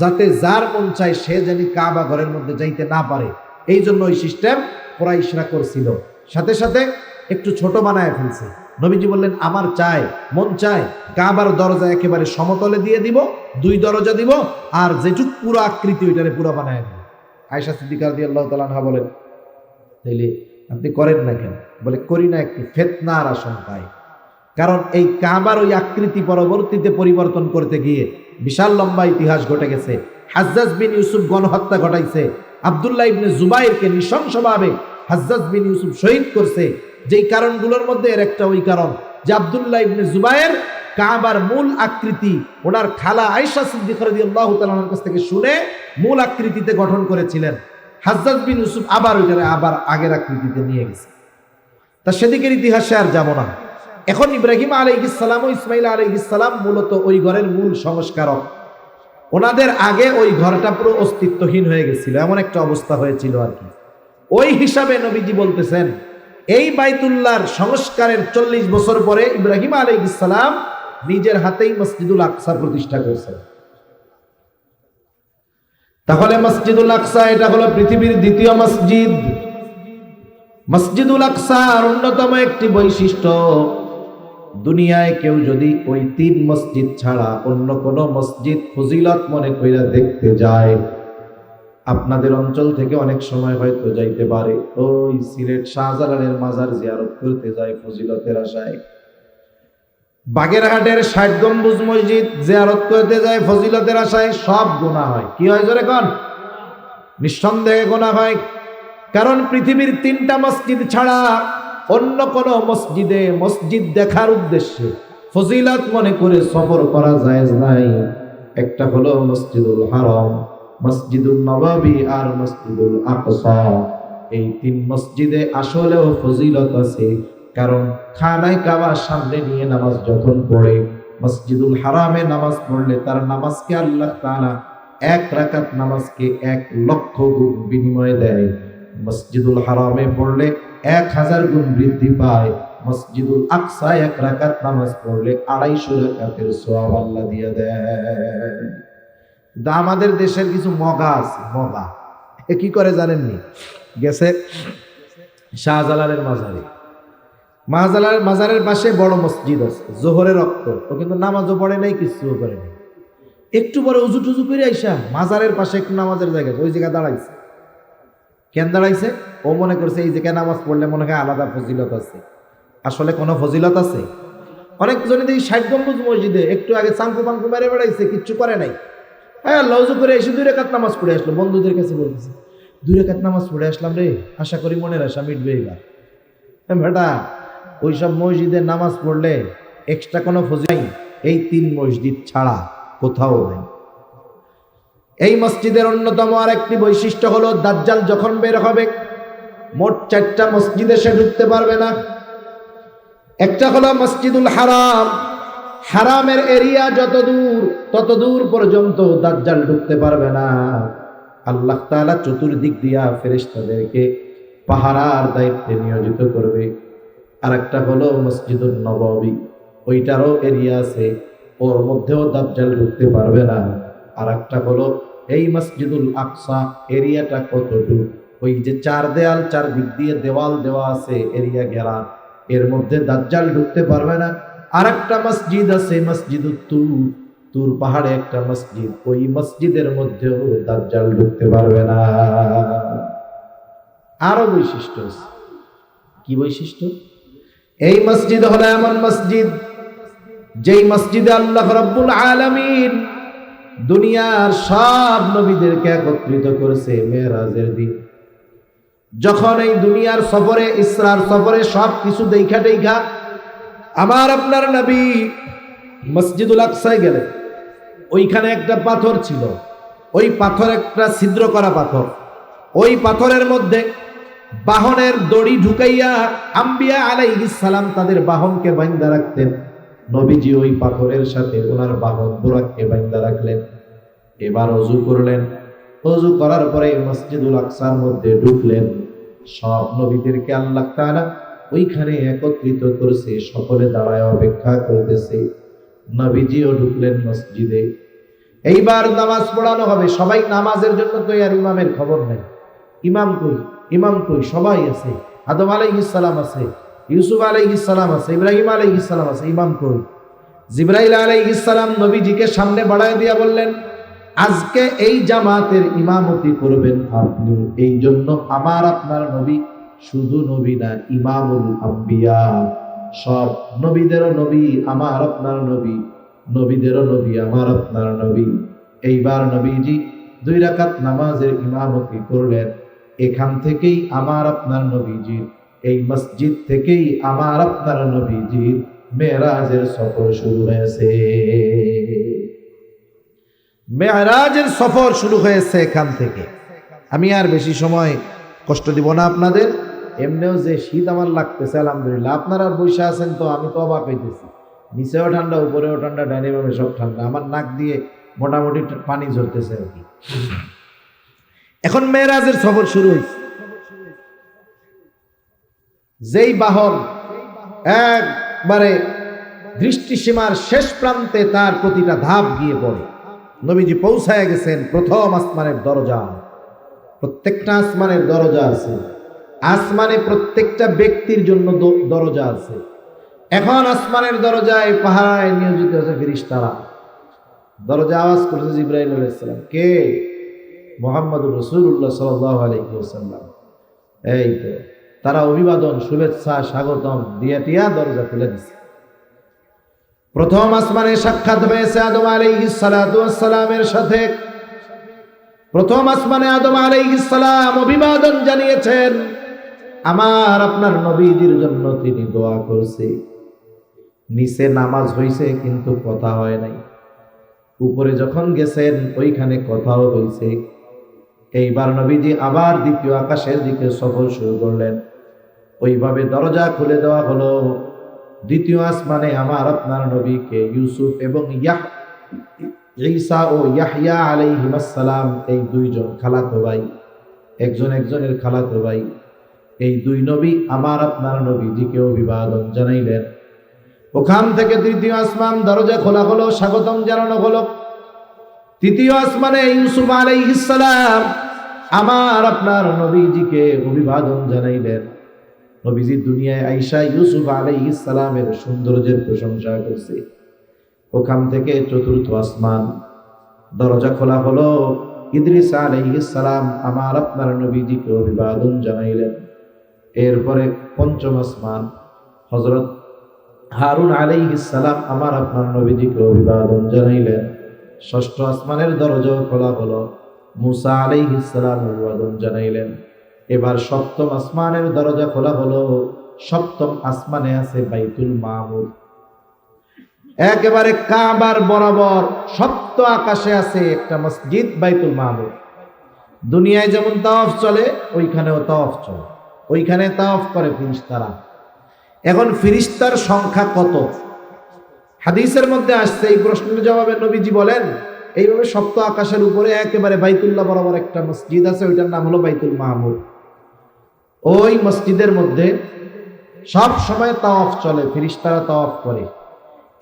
যাতে যার মন চায় সে জানি কাবা ঘরের মধ্যে যাইতে না পারে। এই জন্য ওই সিস্টেম কুরাইশরা করছিল। সাথে সাথে একটু ছোট বানায় ফেলছে। নবীজি বললেন, আমার চায়, মন চায় কাবার দরজা একেবারে সমতলে দিয়ে দিব, 2 দরজা দিব, আর যেটুক পুরো আকৃতি ওইটারে পুরো বানায় দিব। আয়েশা সিদ্দিকা রাদিয়াল্লাহু তাআলা আনহা বলেন, তাইলে আপনি করেন না কেন? বলে, করি না একটু ফিতনার আশঙ্কায়। কারণ এই কাবার ওই আকৃতি পরবর্তীতে পরিবর্তন করতে গিয়ে বিশাল লম্বা ইতিহাস ঘটে গেছে। হাজ্জাজ বিন ইউসুফ গণহত্যা ঘটাইছে, আব্দুল্লাহ ইবনে জুবাইরকে নৃশংসভাবে হাজ্জাজ বিন ইউসুফ শহীদ করছে। যেই কারণগুলোর মধ্যে এর একটা ওই কারণ যে আব্দুল্লাহ ইবনে জুবাইর কাবার মূল আকৃতি ওনার খালা আয়েশা সিদ্দিকা রাদিয়াল্লাহু তাআলার কাছ থেকে শুনে মূল আকৃতিতে গঠন করেছিলেন। হাজ্জাজ বিন ইউসুফ আবার ওইটারে আবার আগের আকৃতিতে নিয়ে গেছে। তা সেদিকের ইতিহাসে আর যাব না। এখন ইব্রাহিম আলাইহিস সালাম ও ইসমাইল আলাইহিস সালাম মূলত ওই ঘরের মূল সংস্কারক। ওনাদের আগে ওই ঘরটা পুরো অস্তিত্বহীন হয়ে গেছিল, এমন একটা অবস্থা হয়েছিল আর কি। ওই হিসাবে নবীজি বলতেছেন, এই বাইতুল্লাহর সংস্কারের 40 বছর পরে ইব্রাহিম আলাইহিস সালাম নিজের হাতেই মসজিদুল আকসা প্রতিষ্ঠা করেছেন। তাহলে মসজিদুল আকসা এটা হলো পৃথিবীর দ্বিতীয় মসজিদ। মসজিদুল আকসার অন্যতম একটি বৈশিষ্ট্য, দুনিয়ায় কেউ যদি ওই 3 মসজিদ ছাড়া অন্য কোনো মসজিদ ফজিলত মনে কইরা দেখতে যায়, আপনাদের অঞ্চল থেকে অনেক সময় হয়তো যাইতে পারে, ওই সিলেট শাহজালালের মাজার জিয়ারত করতে যায় ফজিলতের আশায়, বাগেরহাটের 60 গম্বুজ মসজিদ জিয়ারত করতে যায় ফজিলতের আশায়, সব গুনাহ হয়। কি হয় জোরে কোন? নিঃসন্দেহে গুনাহ হয়। কারণ পৃথিবীর 3টা মসজিদ ছাড়া অন্য কোন মসজিদে মসজিদ দেখার উদ্দেশ্যে ফজিলত মনে করে সফর করা জায়েজ নাই। একটা হলো মসজিদুল হারাম, মসজিদুল নববী আর মসজিদুল আকসা। এই 3 মসজিদে আসলেও ফজিলত আছে, কারণ খানায় কাবার সামনে নিয়ে নামাজ যখন পড়ে, মসজিদুল হারামে নামাজ পড়লে তার নামাজকে আল্লাহ তাআলা 1 রাকাত নামাজকে 1 লক্ষ গুণ বিনিময় দেয়। মসজিদুল হারামে পড়লে 1000 গুণ বৃদ্ধি পায়। মসজিদুল আকসা 1 রাকাত নামাজ পড়লে 250 রাকাতের সওয়াব আল্লাহ দিয়ে দেয়। আমাদের দেশের কিছু মগা আছে, মগা কি করে জানেননি? গেছে শাহজালালের মাজারে, মাজারের পাশে বড় মসজিদ আছে, জোহরের রক্ত, ও কিন্তু নামাজও পড়ে নাই, কিছুও করে নাই। একটু পরে উজু টুজু করে আইসা মাজারের পাশে একটু নামাজের জায়গা ওই জায়গায় দাঁড়াইছে। কেন দাঁড়াইছে? ও মনে করছে এই জায়গায় নামাজ পড়লে মনে হয় আলাদা ফজিলত আছে। আসলে কোনো ফজিলত আছে? অনেকজনই দেখি 60 গম্বুজ মসজিদে একটু আগে চাঙ্কু পাঙ্কু মেরে বেড়াইছে, কিচ্ছু করে নাই। হ্যাঁ, লজু করে এসে 2 রাকাত নামাজ পড়ে আসলো। বন্ধুদের কাছে বলতেছে 2 রাকাত নামাজ পড়ে আসলাম রে, আশা করি মনের আশা মিটবে এবার। বেটা, ওইসব মসজিদে নামাজ পড়লে এক্সট্রা কোনো ফজিলত নাই, এই 3 মসজিদ ছাড়া কোথাও নাই। এই মসজিদের অন্যতম আর একটি বৈশিষ্ট্য হলো দাজ্জাল যখন বের হবে মোট 4টা মসজিদে সে ঢুকতে পারবে না। একটা হলো মসজিদুল হারাম, হারামের এরিয়া যত দূর তত দূর পর্যন্ত দাজ্জাল ঢুকতে পারবে না। আল্লাহ তাআলা চতুর্দিক দিয়া ফেরেশতাদেরকে পাহারার দায়িত্বে নিয়োজিত করবে। আর একটা হলো মসজিদুল নববী, ওইটারও এরিয়া আছে, ওর মধ্যেও দাজ্জাল ঢুকতে পারবে না। আর একটা হলো এই মসজিদুল আকসা, এরিয়াটা কতটুকু, ওই যে 4 দেয়াল 4 দিক দিয়ে দেওয়াল দেওয়া আছে, এরিয়া ঘেরা, এর মধ্যে দাজ্জাল ঢুকতে পারবে না। আর একটা মসজিদ আছে মসজিদুত তুর, তুর পাহাড়ে একটা মসজিদ, ওই মসজিদের মধ্যেও দাজ্জাল ঢুকতে পারবে না। আরো বৈশিষ্ট্য আছে। কি বৈশিষ্ট্য? এই মসজিদ হলো এমন মসজিদ যেই মসজিদে আল্লাহ রাব্বুল আলামিন দুনিয়ার সব নবীদেরকে একত্রিত করেছে মেরাজের দিন। যখন এই দুনিয়ার সফরে, ইসরার সফরে সব কিছু দেখা টেখা আমার আপনার নবী মসজিদুল আকসায় গেলেন। ওইখানে একটা পাথর ছিল, ওই পাথর একটা ছিদ্র করা পাথর, ওই পাথরের মধ্যে বাহনের দড়ি ঢুকাইয়া আম্বিয়া আলাইহিস সালাম তাদের বাহনকে বাঁধা রাখতেন। নবীজি ওই পাথরের সাথে ওনার বাহন বুরাককে বাঁধা রাখলেন। এবার ওযু করলেন, ওযু করার পরে মসজিদুল আকসার মধ্যে ঢুকলেন। সব নবীদেরকে আল্লাহ তাআলা ওইখানে একত্রিত করেছে, সকলে দাঁড়ায় অপেক্ষা করতেছে। নবীজিও ঢুকলেন মসজিদে। এইবার নামাজ পড়ানো হবে, সবাই নামাজের জন্য তৈরি। ইমামের খবর নেই, ইমাম কই, ইমাম কই? সবাই আছে, আদম আলাইহিস সালাম আছে, ইউসুফ আলাইহিস সালাম আছে, ইব্রাহিম আলাইহিস সালাম আছে, ইমাম কই? জিবরাইল আলাইহিস সালাম নবীজিকে সামনে বাড়ায় দিয়া বললেন, আজকে এই জামাতের ইমামতি করবেন আপনি। এই জন্য আমার আপনার নবী শুধু নবী না, ইমামুল আম্বিয়া, সব নবীদেরও নবী আমার আপনার নবী, নবীদেরও নবী আমার আপনার নবী। এইবার নবীজি 2 রাকাত নামাজের ইমামতি করলেন। এখান থেকেই আমার আপনার নবীজির, এই মসজিদ থেকেই আমার আপনার নবীজির মেরাজের সফর শুরু হয়েছে। মেরাজের সফর শুরু হয়েছে এখান থেকে। আমি আর বেশি সময় কষ্ট দিব না আপনাদের। এমনিও যে শীত আমার লাগতেছে আলহামদুলিল্লাহ, আপনারা আর বসে আছেন তো আমি তো অবাক হইতেছি। নিচেও ঠান্ডা, উপরেও ঠান্ডা, ডাইনে বামে সব ঠান্ডা, আমার নাক দিয়ে মোটামুটি পানি ঝরতেছে আর কি। এখন মেরাজের সফর শুরু হয়েছে। যেই বাহন একবারে দৃষ্টিসীমার শেষ প্রান্তে তার প্রতিটা ধাপ গিয়ে পড়ে। নবীজি পৌঁছায় গেছেন প্রথম আসমানের দরজা। প্রত্যেকটা আসমানের দরজা আছে, আসমানে প্রত্যেকটা ব্যক্তির জন্য দরজা আছে। এখন আসমানের দরজায় পাহারায় নিয়োজিত আছে ফেরেশতারা। দরজা আওয়াজ করছে জিবরাইল আলাইহিস সালাম, কে? মুহাম্মদুর রাসূলুল্লাহ সাল্লাল্লাহু আলাইহি ওয়াসাল্লাম। এই তো তারা অভিবাদন, শুভেচ্ছা, স্বাগতম দিয়া টিয়া দরজা খুলে দিছে। প্রথম আসমানে সাক্ষাৎ হয়েছে আদম আলাইহিস সালাতু ওয়াস সালামের সাথে। প্রথম আসমানে আদম আলাইহিস সালাম অভিবাদন জানিয়েছেন, আমার আপনার নবীজির জন্য তিনি দোয়া করছে। নিচে নামাজ হইছে কিন্তু কথা হয় নাই। উপরে যখন গেছেন ওইখানে কথাও হইছে। এইবার নবীজি আবার দ্বিতীয় আকাশের দিকে সফর শুরু করলেন। ওইভাবে দরজা খুলে দেওয়া হলো। দ্বিতীয় আসমানে আমার আপনার নবীকে ইউসুফ এবং ঈসা ও ইয়াহইয়া আলাইহিস সালাম, এই 2 জন খালাতো ভাই, একজন একজনের খালাতো ভাই, এই 2 নবী আমার আপনার নবীজিকে অভিবাদন জানাইলেন। ওখান থেকে তৃতীয় আসমান দরজা খোলা হলো, স্বাগতম জানানো হলো। তৃতীয় আসমানে ইউসুফ আলাইহিস সালাম আমার আপনার নবীজিকে অভিবাদন জানাইলেন। নবীজি দুনিয়ায় আইসা ইউসুফ আলাইহিস সালামের সৌন্দর্যের প্রশংসা করছে। ওখান থেকে চতুর্থ আসমান, দরজা খোলা হলো। ইদ্রিস আলাইহিস সালাম আমার আপনার নবীজিকে অভিবাদন জানাইলেন। এরপরে পঞ্চম আসমান হযরত হারুন আলাইহিস সালাম আমার আপনার নবীজিকে অভিবাদন জানাইলেন। ষষ্ঠ আসমানের দরজা খোলা হলো, মুসা আলাইহিস সালাম অভিবাদন জানাইলেন। এবার সপ্তম আসমানের দরজা খোলা হলো। সপ্তম আসমানে আছে বাইতুল মামুর, একেবারে কাবার বরাবর সপ্ত আকাশে আছে একটা মসজিদ বাইতুল মামুর। দুনিয়ায় যেমন তাওয়াফ চলে ওইখানেও তাওয়াফ চলে, ওইখানে তাওয়াফ করে ফেরেশতারা। এখন ফেরেশতার সংখ্যা কত? হাদিসের মধ্যে আসছে, এই প্রশ্নের জবাবে নবীজি বলেন এইভাবে সপ্ত আকাশের উপরে একেবারে বাইতুল্লাহ বরাবর একটা মসজিদ আছে, ওইটার নাম হলো বাইতুল মামুর। ওই মসজিদের মধ্যে সব সময় তাওয়াফ চলে, ফেরেশতারা তাওয়াফ করে।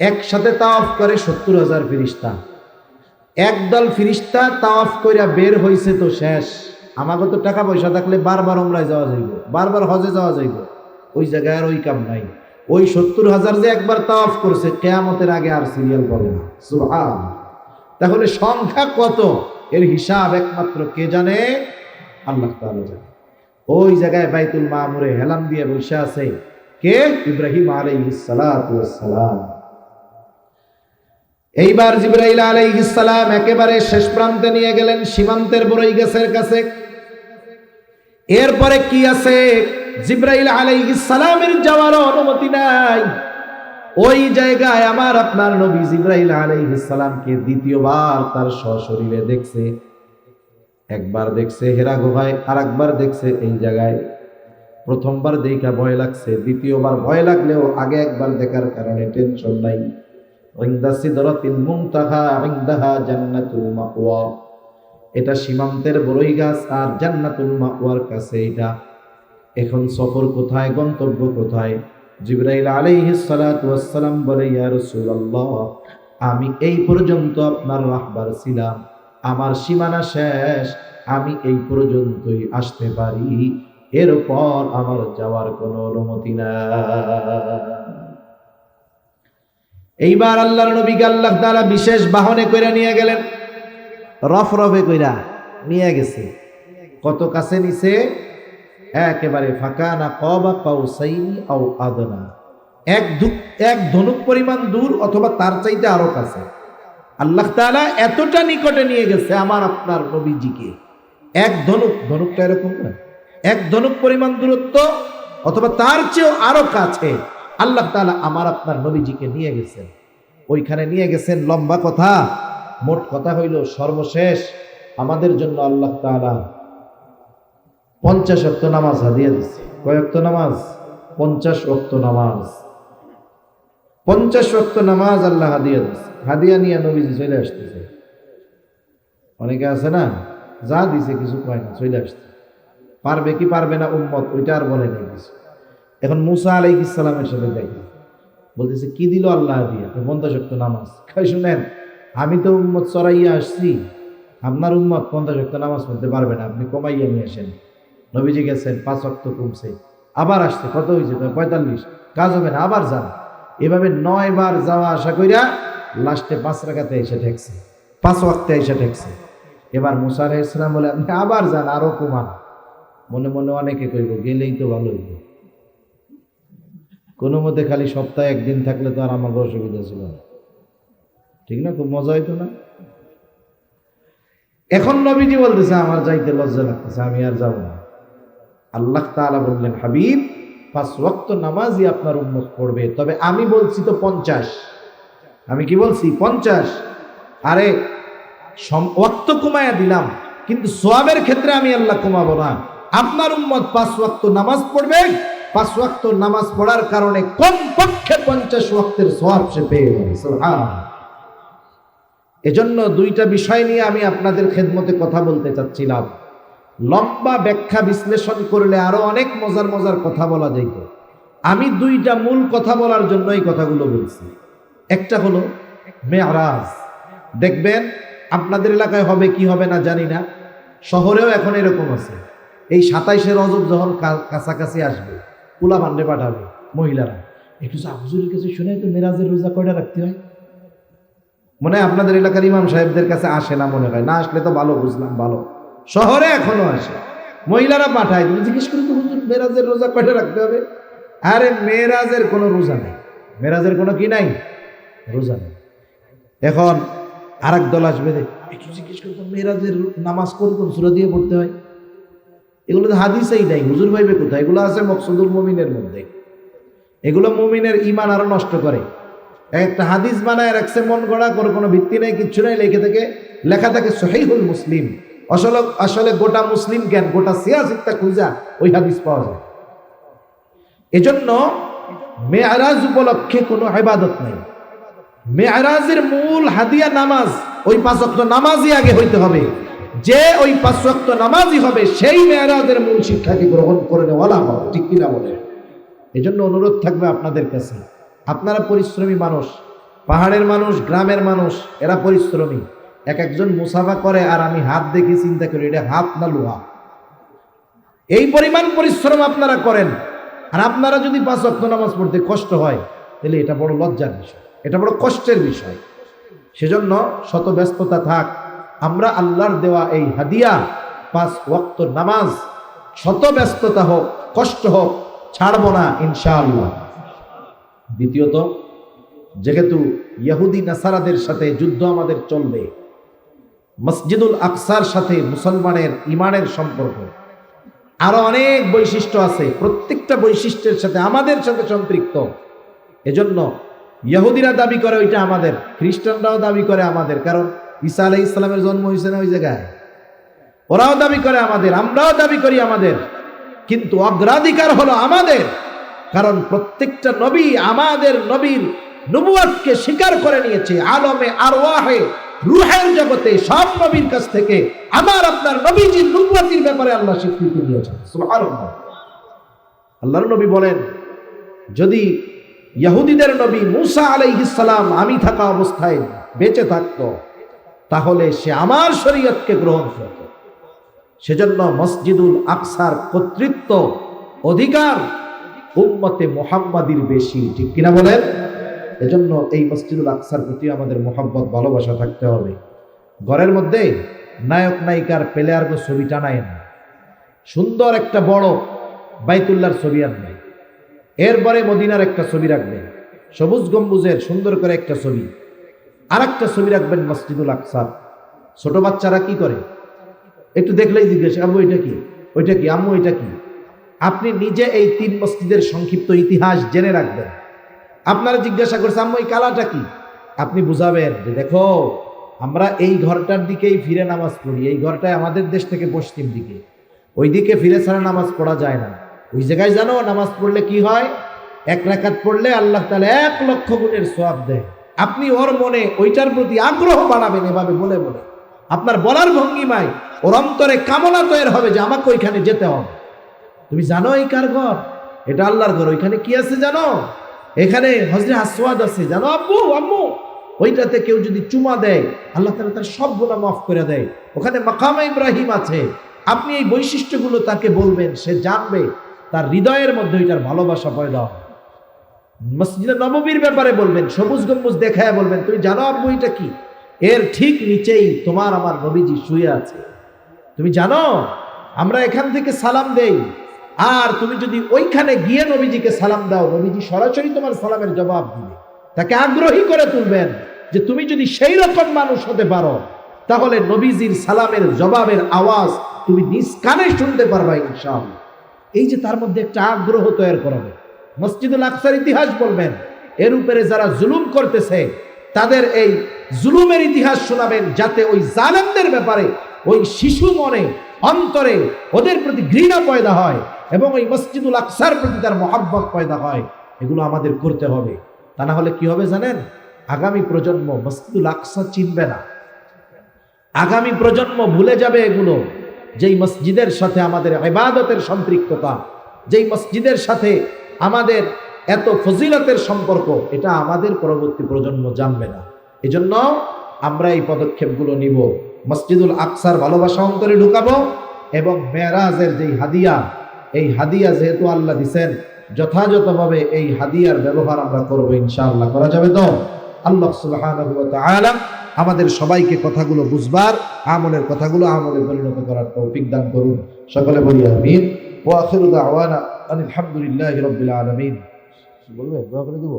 একসাথে তাওয়াফ করে 70,000 ফেরেশতা। একদল ফেরেশতা তাওয়াফ কইরা বের হইছে তো শেষ। আমাকে তো টাকা পয়সা থাকলে বারবার উমরায় যাওয়া যাইব, বারবার হজে যাওয়া যাইব, ওই জায়গায় আর ওই কাম নাই। ওই 70,000 যে একবার তাওয়াফ করছে কিয়ামতের আগে আর সিরিয়াল পাবে না। সুবহানাল্লাহ। তাহলে সংখ্যা কত এর হিসাব একমাত্র কে জানে? আল্লাহ তাআলা জানে। ওই জায়গায় বাইতুল মামুরে হেলান দিয়ে বসে আছে কে? ইব্রাহিম আলাইহিস সালাতু ওয়াস সালাম। এইবার জিবরাইল আলাইহিস সালাম একেবারে শেষ প্রান্তে নিয়ে গেলেন, সীমান্তের বড়ই গাছের কাছে। এরপরে কি আছে? জিবরাইল আলাইহিস সালামের যাওয়ার অনুমতি নাই। ওই জায়গায় আমার আপনার নবী জিবরাইল আলাইহিস সালামকে দ্বিতীয়বার তার সশরীরে দেখছে। একবার দেখছে হেরা গুহায়, আর একবার দেখছে এই জায়গায়। প্রথমবার দেখা ভয় লাগছে, দ্বিতীয়বার ভয় লাগলেও আগে একবার দেখার কারণে টেনশন নাই। ইনদা সিদরাতিল মুনতাহা ইনদাহা জান্নাতুল মাওয়া, এটা সীমান্তের বড়ই গাছ আর জান্নাতুল মাওয়ার কাছে এটা। এখন সফর কোথায়, গন্তব্য কোথায়? জিবরাইল আলাইহিস সালাতু ওয়াস সালাম বলে, ইয়া রাসূলুল্লাহ, আমি এই পর্যন্ত আপনার রাহবার ছিলাম, আমার সীমানা শেষ, আমি এই পর্যন্তই আসতে পারি, এরপর আমার যাওয়ার কোনো অনুমতি নাই। এইবার আল্লাহর নবীকে আল্লাহ তাআলা বিশেষ বাহনে কইরা নিয়ে গেলেন, রফরফে কইরা নিয়ে গেছে। কত কাছে নিছে? একেবারে ফাকানা কাবা কাউসাইনি আও আদনা, এক ধনুক পরিমাণ দূর অথবা তার চাইতে আরো কাছে। আল্লাহ তাআলা এতটা নিকটে নিয়ে গেছে আমার আপনার নবীজিকে। এক ধনুকটা এরকম না, এক ধনুক পরিমাণ দূরত্ব অথবা তার চেয়েও আরো কাছে আল্লাহ তাআলা আমার আপনার নবীজিকে নিয়ে গেছেন। ওইখানে নিয়ে গেছেন, লম্বা কথা, মোট কথা হইল সর্বশেষ আমাদের জন্য আল্লাহ তাআলা 50 ওয়াক্ত নামাজ হাদিয়া দিচ্ছে। কয় ওয়াক্ত নামাজ? 50 ওয়াক্ত নামাজ। 50 ওয়াক্ত নামাজ আল্লাহ হাদিয়া দিচ্ছে। হাদিয়া নিয়ে নবীজি চলে আসতেছে। অনেকে আছে না, যা দিছে কিছু কয় না, চলে আসছে। পারবে কি পারবে না উম্মত ওইটা আর বলে নাই কিছু। এখন মুসা আলাইহিস সালামের সাথে দেখা, বলতেছে কি দিল আল্লাহ দিয়া? 50 ওয়াক্ত নামাজ। কই শুনেন, আমি তো উম্মত চড়াইয়া আসছি, আপনার উম্মত 50 ওয়াক্ত নামাজ পড়তে পারবে না, আপনি কমাইয়া নিয়ে আসেন। নবীজি গেছেন, 5 ওয়াক্ত কমছে, আবার আসছে, কত হয়েছে? 45। কাজ হবে না, আবার যান। এভাবে 9 বার যাওয়া আসা কইরা লাস্টে 5 রাকাতে এসে ঠেকছে, 5 ওয়াক্তে এসে ঠেকছে। এবার মুসা আলাইহিস সালাম বলে, আপনি আবার যান, আরো কমান। মনে মনে অনেকে কইব গেলেই তো ভালো হইব, কোনো মতে খালি সপ্তাহে একদিন থাকলে তো আর আমার অসুবিধা ছিল না, ঠিক না? খুব মজা হইতো না? এখন নবীজি বলতেছে আমার যাইতে লজ্জা লাগতেছে, আমি আর যাব না। আল্লাহ তাআলা বললেন, হাবিব 5 ওয়াক্ত নামাজই আপনার উম্মত পড়বে, তবে আমি বলছি তো 50। আমি কি বলছি? 50। আরে ওয়াক্ত কমায়া দিলাম, কিন্তু সওয়াবের ক্ষেত্রে আমি আল্লাহ কমাবো না। আপনার উম্মত 5 ওয়াক্ত নামাজ পড়বে, 5 ওয়াক্ত নামাজ পড়ার কারণে কমপক্ষে 50 ওয়াক্তের সওয়াব সে পেয়ে যাবে। সুবহানাল্লাহ। এজন্য দুইটা বিষয় নিয়ে আমি আপনাদের খেদমতে কথা বলতে চাচ্ছিলাম। লম্বা ব্যাখ্যা বিশ্লেষণ করলে আরো অনেক মজার মজার কথা বলা যাইত। আমি দুইটা মূল কথা বলার জন্য এই কথাগুলো বলছি। একটা হলো মেরাজ। দেখবেন আপনাদের এলাকায় হবে কি হবে না জানি না, শহরেও এখন এরকম আছে। এই 27শে রজব যখন কাছাকাছি আসবে, পোলা পান্ডে পাঠাবে মহিলারা, একটু হুজুরের কাছে শুনে তো মেরাজের রোজা কয়টা রাখতে হয়? মনে হয় আপনাদের এলাকার ইমাম সাহেবদের কাছে আসে না, মনে হয় না, আসলে তো ভালো, বুঝলাম ভালো, শহরে এখনো আসে, মহিলারা পাঠায়। তুমি জিজ্ঞেস করি তো হুজুর মেরাজের রোজা কয়টা রাখতে হবে? আরে মেরাজের কোনো রোজা নেই, মেরাজের কোনো কি নাই, রোজা নেই। এখন আরেক দল আসবে, একটু জিজ্ঞেস করতো মেরাজের নামাজ কোন কোন সূরা দিয়ে পড়তে হয়? এগুলো তো হাদিসেই নাই, হুজুর ভাইবে কোথায়? এগুলো আছে মকসুদুল মুমিনের মধ্যে। এগুলো মুমিনের ঈমান আরো নষ্ট করে। একটা হাদিস বানায় রাখছে মন গড়া, কোনো ভিত্তি নেই, কিচ্ছু নাই, লেখা থাকে সহিহুল মুসলিম। আসলে আসলে গোটা মুসলিম জ্ঞান, গোটা সিয়াসিত্তা খুঁজা ওই হাদিস পাওয়া যায়। এজন্য মেরাজ উপলক্ষে কোনো ইবাদত নাই। মেরাজের মূল হাদিয়া নামাজ, ওই 5 ওয়াক্ত নামাজই আগে হইতে হবে। যে ওই 5 ওয়াক্ত নামাজই হবে, সেই মেরাজের মূল শিক্ষাকে গ্রহণ করে নেওয়া হবে, ঠিক কিনা বলে? এজন্য অনুরোধ থাকবে আপনাদের কাছে, আপনারা পরিশ্রমী মানুষ, পাহাড়ের মানুষ, গ্রামের মানুষ, এরা পরিশ্রমী। একজন মুসাফা করে আর আমি হাত দেখি চিন্তা করি এটা হাত না লোহা। এই পরিমাণ পরিশ্রম আপনারা করেন, আর আপনারা যদি 5 ওয়াক্ত নামাজ পড়তে কষ্ট হয়, তাহলে এটা বড় লজ্জার বিষয়, এটা বড় কষ্টের বিষয়। সেজন্য শত ব্যস্ততা থাক, আমরা আল্লাহর দেওয়া এই হাদিয়া 5 ওয়াক্ত নামাজ, শত ব্যস্ততা হোক, কষ্ট হোক, ছাড়বো না ইনশাআল্লাহ। দ্বিতীয়ত, যেহেতু ইহুদি নাসারাদের সাথে যুদ্ধ আমাদের চলবে, মসজিদুল আকসার সাথে মুসলমানের ইমানের সম্পর্ক, আরো অনেক বৈশিষ্ট্য আছে, প্রত্যেকটা বৈশিষ্ট্যের সাথে আমাদের সাথে সম্পৃক্ত। এজন্য ইহুদিরা দাবি করে ওইটা আমাদের, খ্রিস্টানরাও দাবি করে আমাদের, কারণ ঈসা আলাইহিস সালামের জন্ম হয়েছে না ওই জায়গায়। ওরাও দাবি করে আমাদের, আমরাও দাবি করি আমাদের, কিন্তু অগ্রাধিকার হলো আমাদের। কারণ প্রত্যেকটা নবী আমাদের নবীর নবুয়তকে স্বীকার করে নিয়েছে। আলমে আরওয়াহে, রূহের জগতে সব নবীর কাছ থেকে আমার আপনার নবীজির নবুয়তের ব্যাপারে আল্লাহ স্বীকৃতি দিয়েছেন। সুবহানাল্লাহ। আল্লাহর নবী বলেন, যদি ইহুদিদের নবী মুসা আলাইহিস সালাম আমি থাকা অবস্থায় বেঁচে থাকতো, তাহলে সে আমার শরীয়তকে গ্রহণ করত। সেজন্য মসজিদুল আকসার কর্তৃত্ব, অধিকার উম্মতে মুহাম্মাদির বেশি, ঠিক কিনা বলেন? এজন্য এই মসজিদুল আকসার প্রতি আমাদের মোহাব্বত, ভালোবাসা থাকতে হবে। ঘরের মধ্যে নায়ক নায়িকার প্লেয়ারগো ছবি টানায় না, সুন্দর একটা বড় বাইতুল্লাহর ছবি আনবেন, এরপরে মদিনার একটা ছবি রাখবেন, সবুজ গম্বুজের সুন্দর করে একটা ছবি, আর একটা ছবি রাখবেন মসজিদুল আকসার। ছোট বাচ্চারা কি করে, একটু দেখলেই জিজ্ঞেস, আম্মু এটা কি, ওইটা কি, আম্মু এটা কি? আপনি নিজে এই 3 মসজিদের সংক্ষিপ্ত ইতিহাস জেনে রাখবেন। আপনারা জিজ্ঞাসা করছে আম্মু এই কালাটা কি, আপনি বুঝাবেন যে দেখো আমরা এই ঘরটার দিকেই ফিরে নামাজ পড়ি, এই ঘরটায় আমাদের দেশ থেকে পশ্চিম দিকে, ওই দিকে ফিরে ছাড়া নামাজ পড়া যায় না। ওই জায়গায় জানো নামাজ পড়লে কি হয়? 1 রাকাত পড়লে আল্লাহ তাআলা 1 লক্ষ গুণের সওয়াব দেয়। আপনি ওর মনে ওইটার প্রতি আগ্রহ বাড়াবেন, এভাবে বলে বলে আপনার বলার ভঙ্গিমায় ওর অন্তরে কামনা তৈরি হবে যে আমাকে ওইখানে যেতে হবে। তুমি জানো এই কার ঘর? এটা আল্লাহর ঘর। ওইখানে কি আছে জানো? এখানে হজরে আসওয়াদ আছে, জানো আব্বু আম্মু? ওইটাতে কেউ যদি চুমা দেয় আল্লাহ তাআলা তার সব গুনাহ মাফ করে দেয়। ওখানে মাকামে ইব্রাহিম আছে। আপনি এই বৈশিষ্ট্যগুলো তাকে বলবেন, সে জানবে, তার হৃদয়ের মধ্যে ওইটার ভালোবাসা পয়দা হবে। মসজিদে নববীর ব্যাপারে বলবেন, সবুজ গম্বুজ দেখায় বলবেন, তুমি জানো আব্বু এটা কি? এর ঠিক নিচেই তোমার আমার নবীজি শুয়ে আছে। তুমি জানো আমরা এখান থেকে সালাম দেই, আর তুমি যদি ওইখানে গিয়ে নবীজিকে সালাম দাও, নবীজি সরাসরি তোমার সালামের জবাব দিবে। তাকে আগ্রহী করে তুলবেন যে তুমি যদি সেই রকম মানুষ হতে পারো, তাহলে নবীজির সালামের জবাবের আওয়াজ তুমি নিজ কানে শুনতে পারবা ইনশাআল্লাহ। এই যে তার মধ্যে একটা আগ্রহ তৈরি করবে। মসজিদুল আকসার ইতিহাস বলবেন, এর উপরে যারা জুলুম করতেছে তাদের এই জুলুমের ইতিহাস শোনাবেন, যাতে ওই জালেমদের ব্যাপারে ওই শিশু মনে অন্তরে ওদের প্রতি ঘৃণা পয়দা হয় এবং ওই মসজিদুল আকসার প্রতি তার মহব্বত পয়দা হয়। এগুলো আমাদের করতে হবে। তা না হলে কি হবে জানেন? আগামী প্রজন্ম মসজিদুল আকসা চিনবে না। আগামী প্রজন্ম ভুলে যাবে এগুলো, যেই মসজিদের সাথে আমাদের ইবাদতের সম্পৃক্ততা, যেই মসজিদের সাথে আমাদের এত ফজিলতের সম্পর্ক, এটা আমাদের পরবর্তী প্রজন্ম জানবে না। এজন্য আমরা এই পদক্ষেপগুলো নিব, মসজিদুল আকসার ভালোবাসা অন্তরে ঢুকাবো এবং মেরাজের যেই হাদিয়া, এই হাদিয়া যেহেতু আল্লাহ দিছেন, যথাযথভাবে এই হাদিয়ার ব্যবহার আমরা করবো ইনশাআল্লাহ। করা যাবে তো? আল্লাহ সুবহানাহু ওয়া তাআলা আমাদের সবাইকে কথাগুলো বুঝবার, আমলের কথাগুলো আমলে পরিণত করার তৌফিক দান করুন। সকলে বলি আমিন। ওয়া আখিরু দাওয়ানা আলহামদুলিল্লাহি রাব্বিল আলামিন। বলবে দোয়া করে দেব,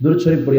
দুরূদ শরীফ পড়ি।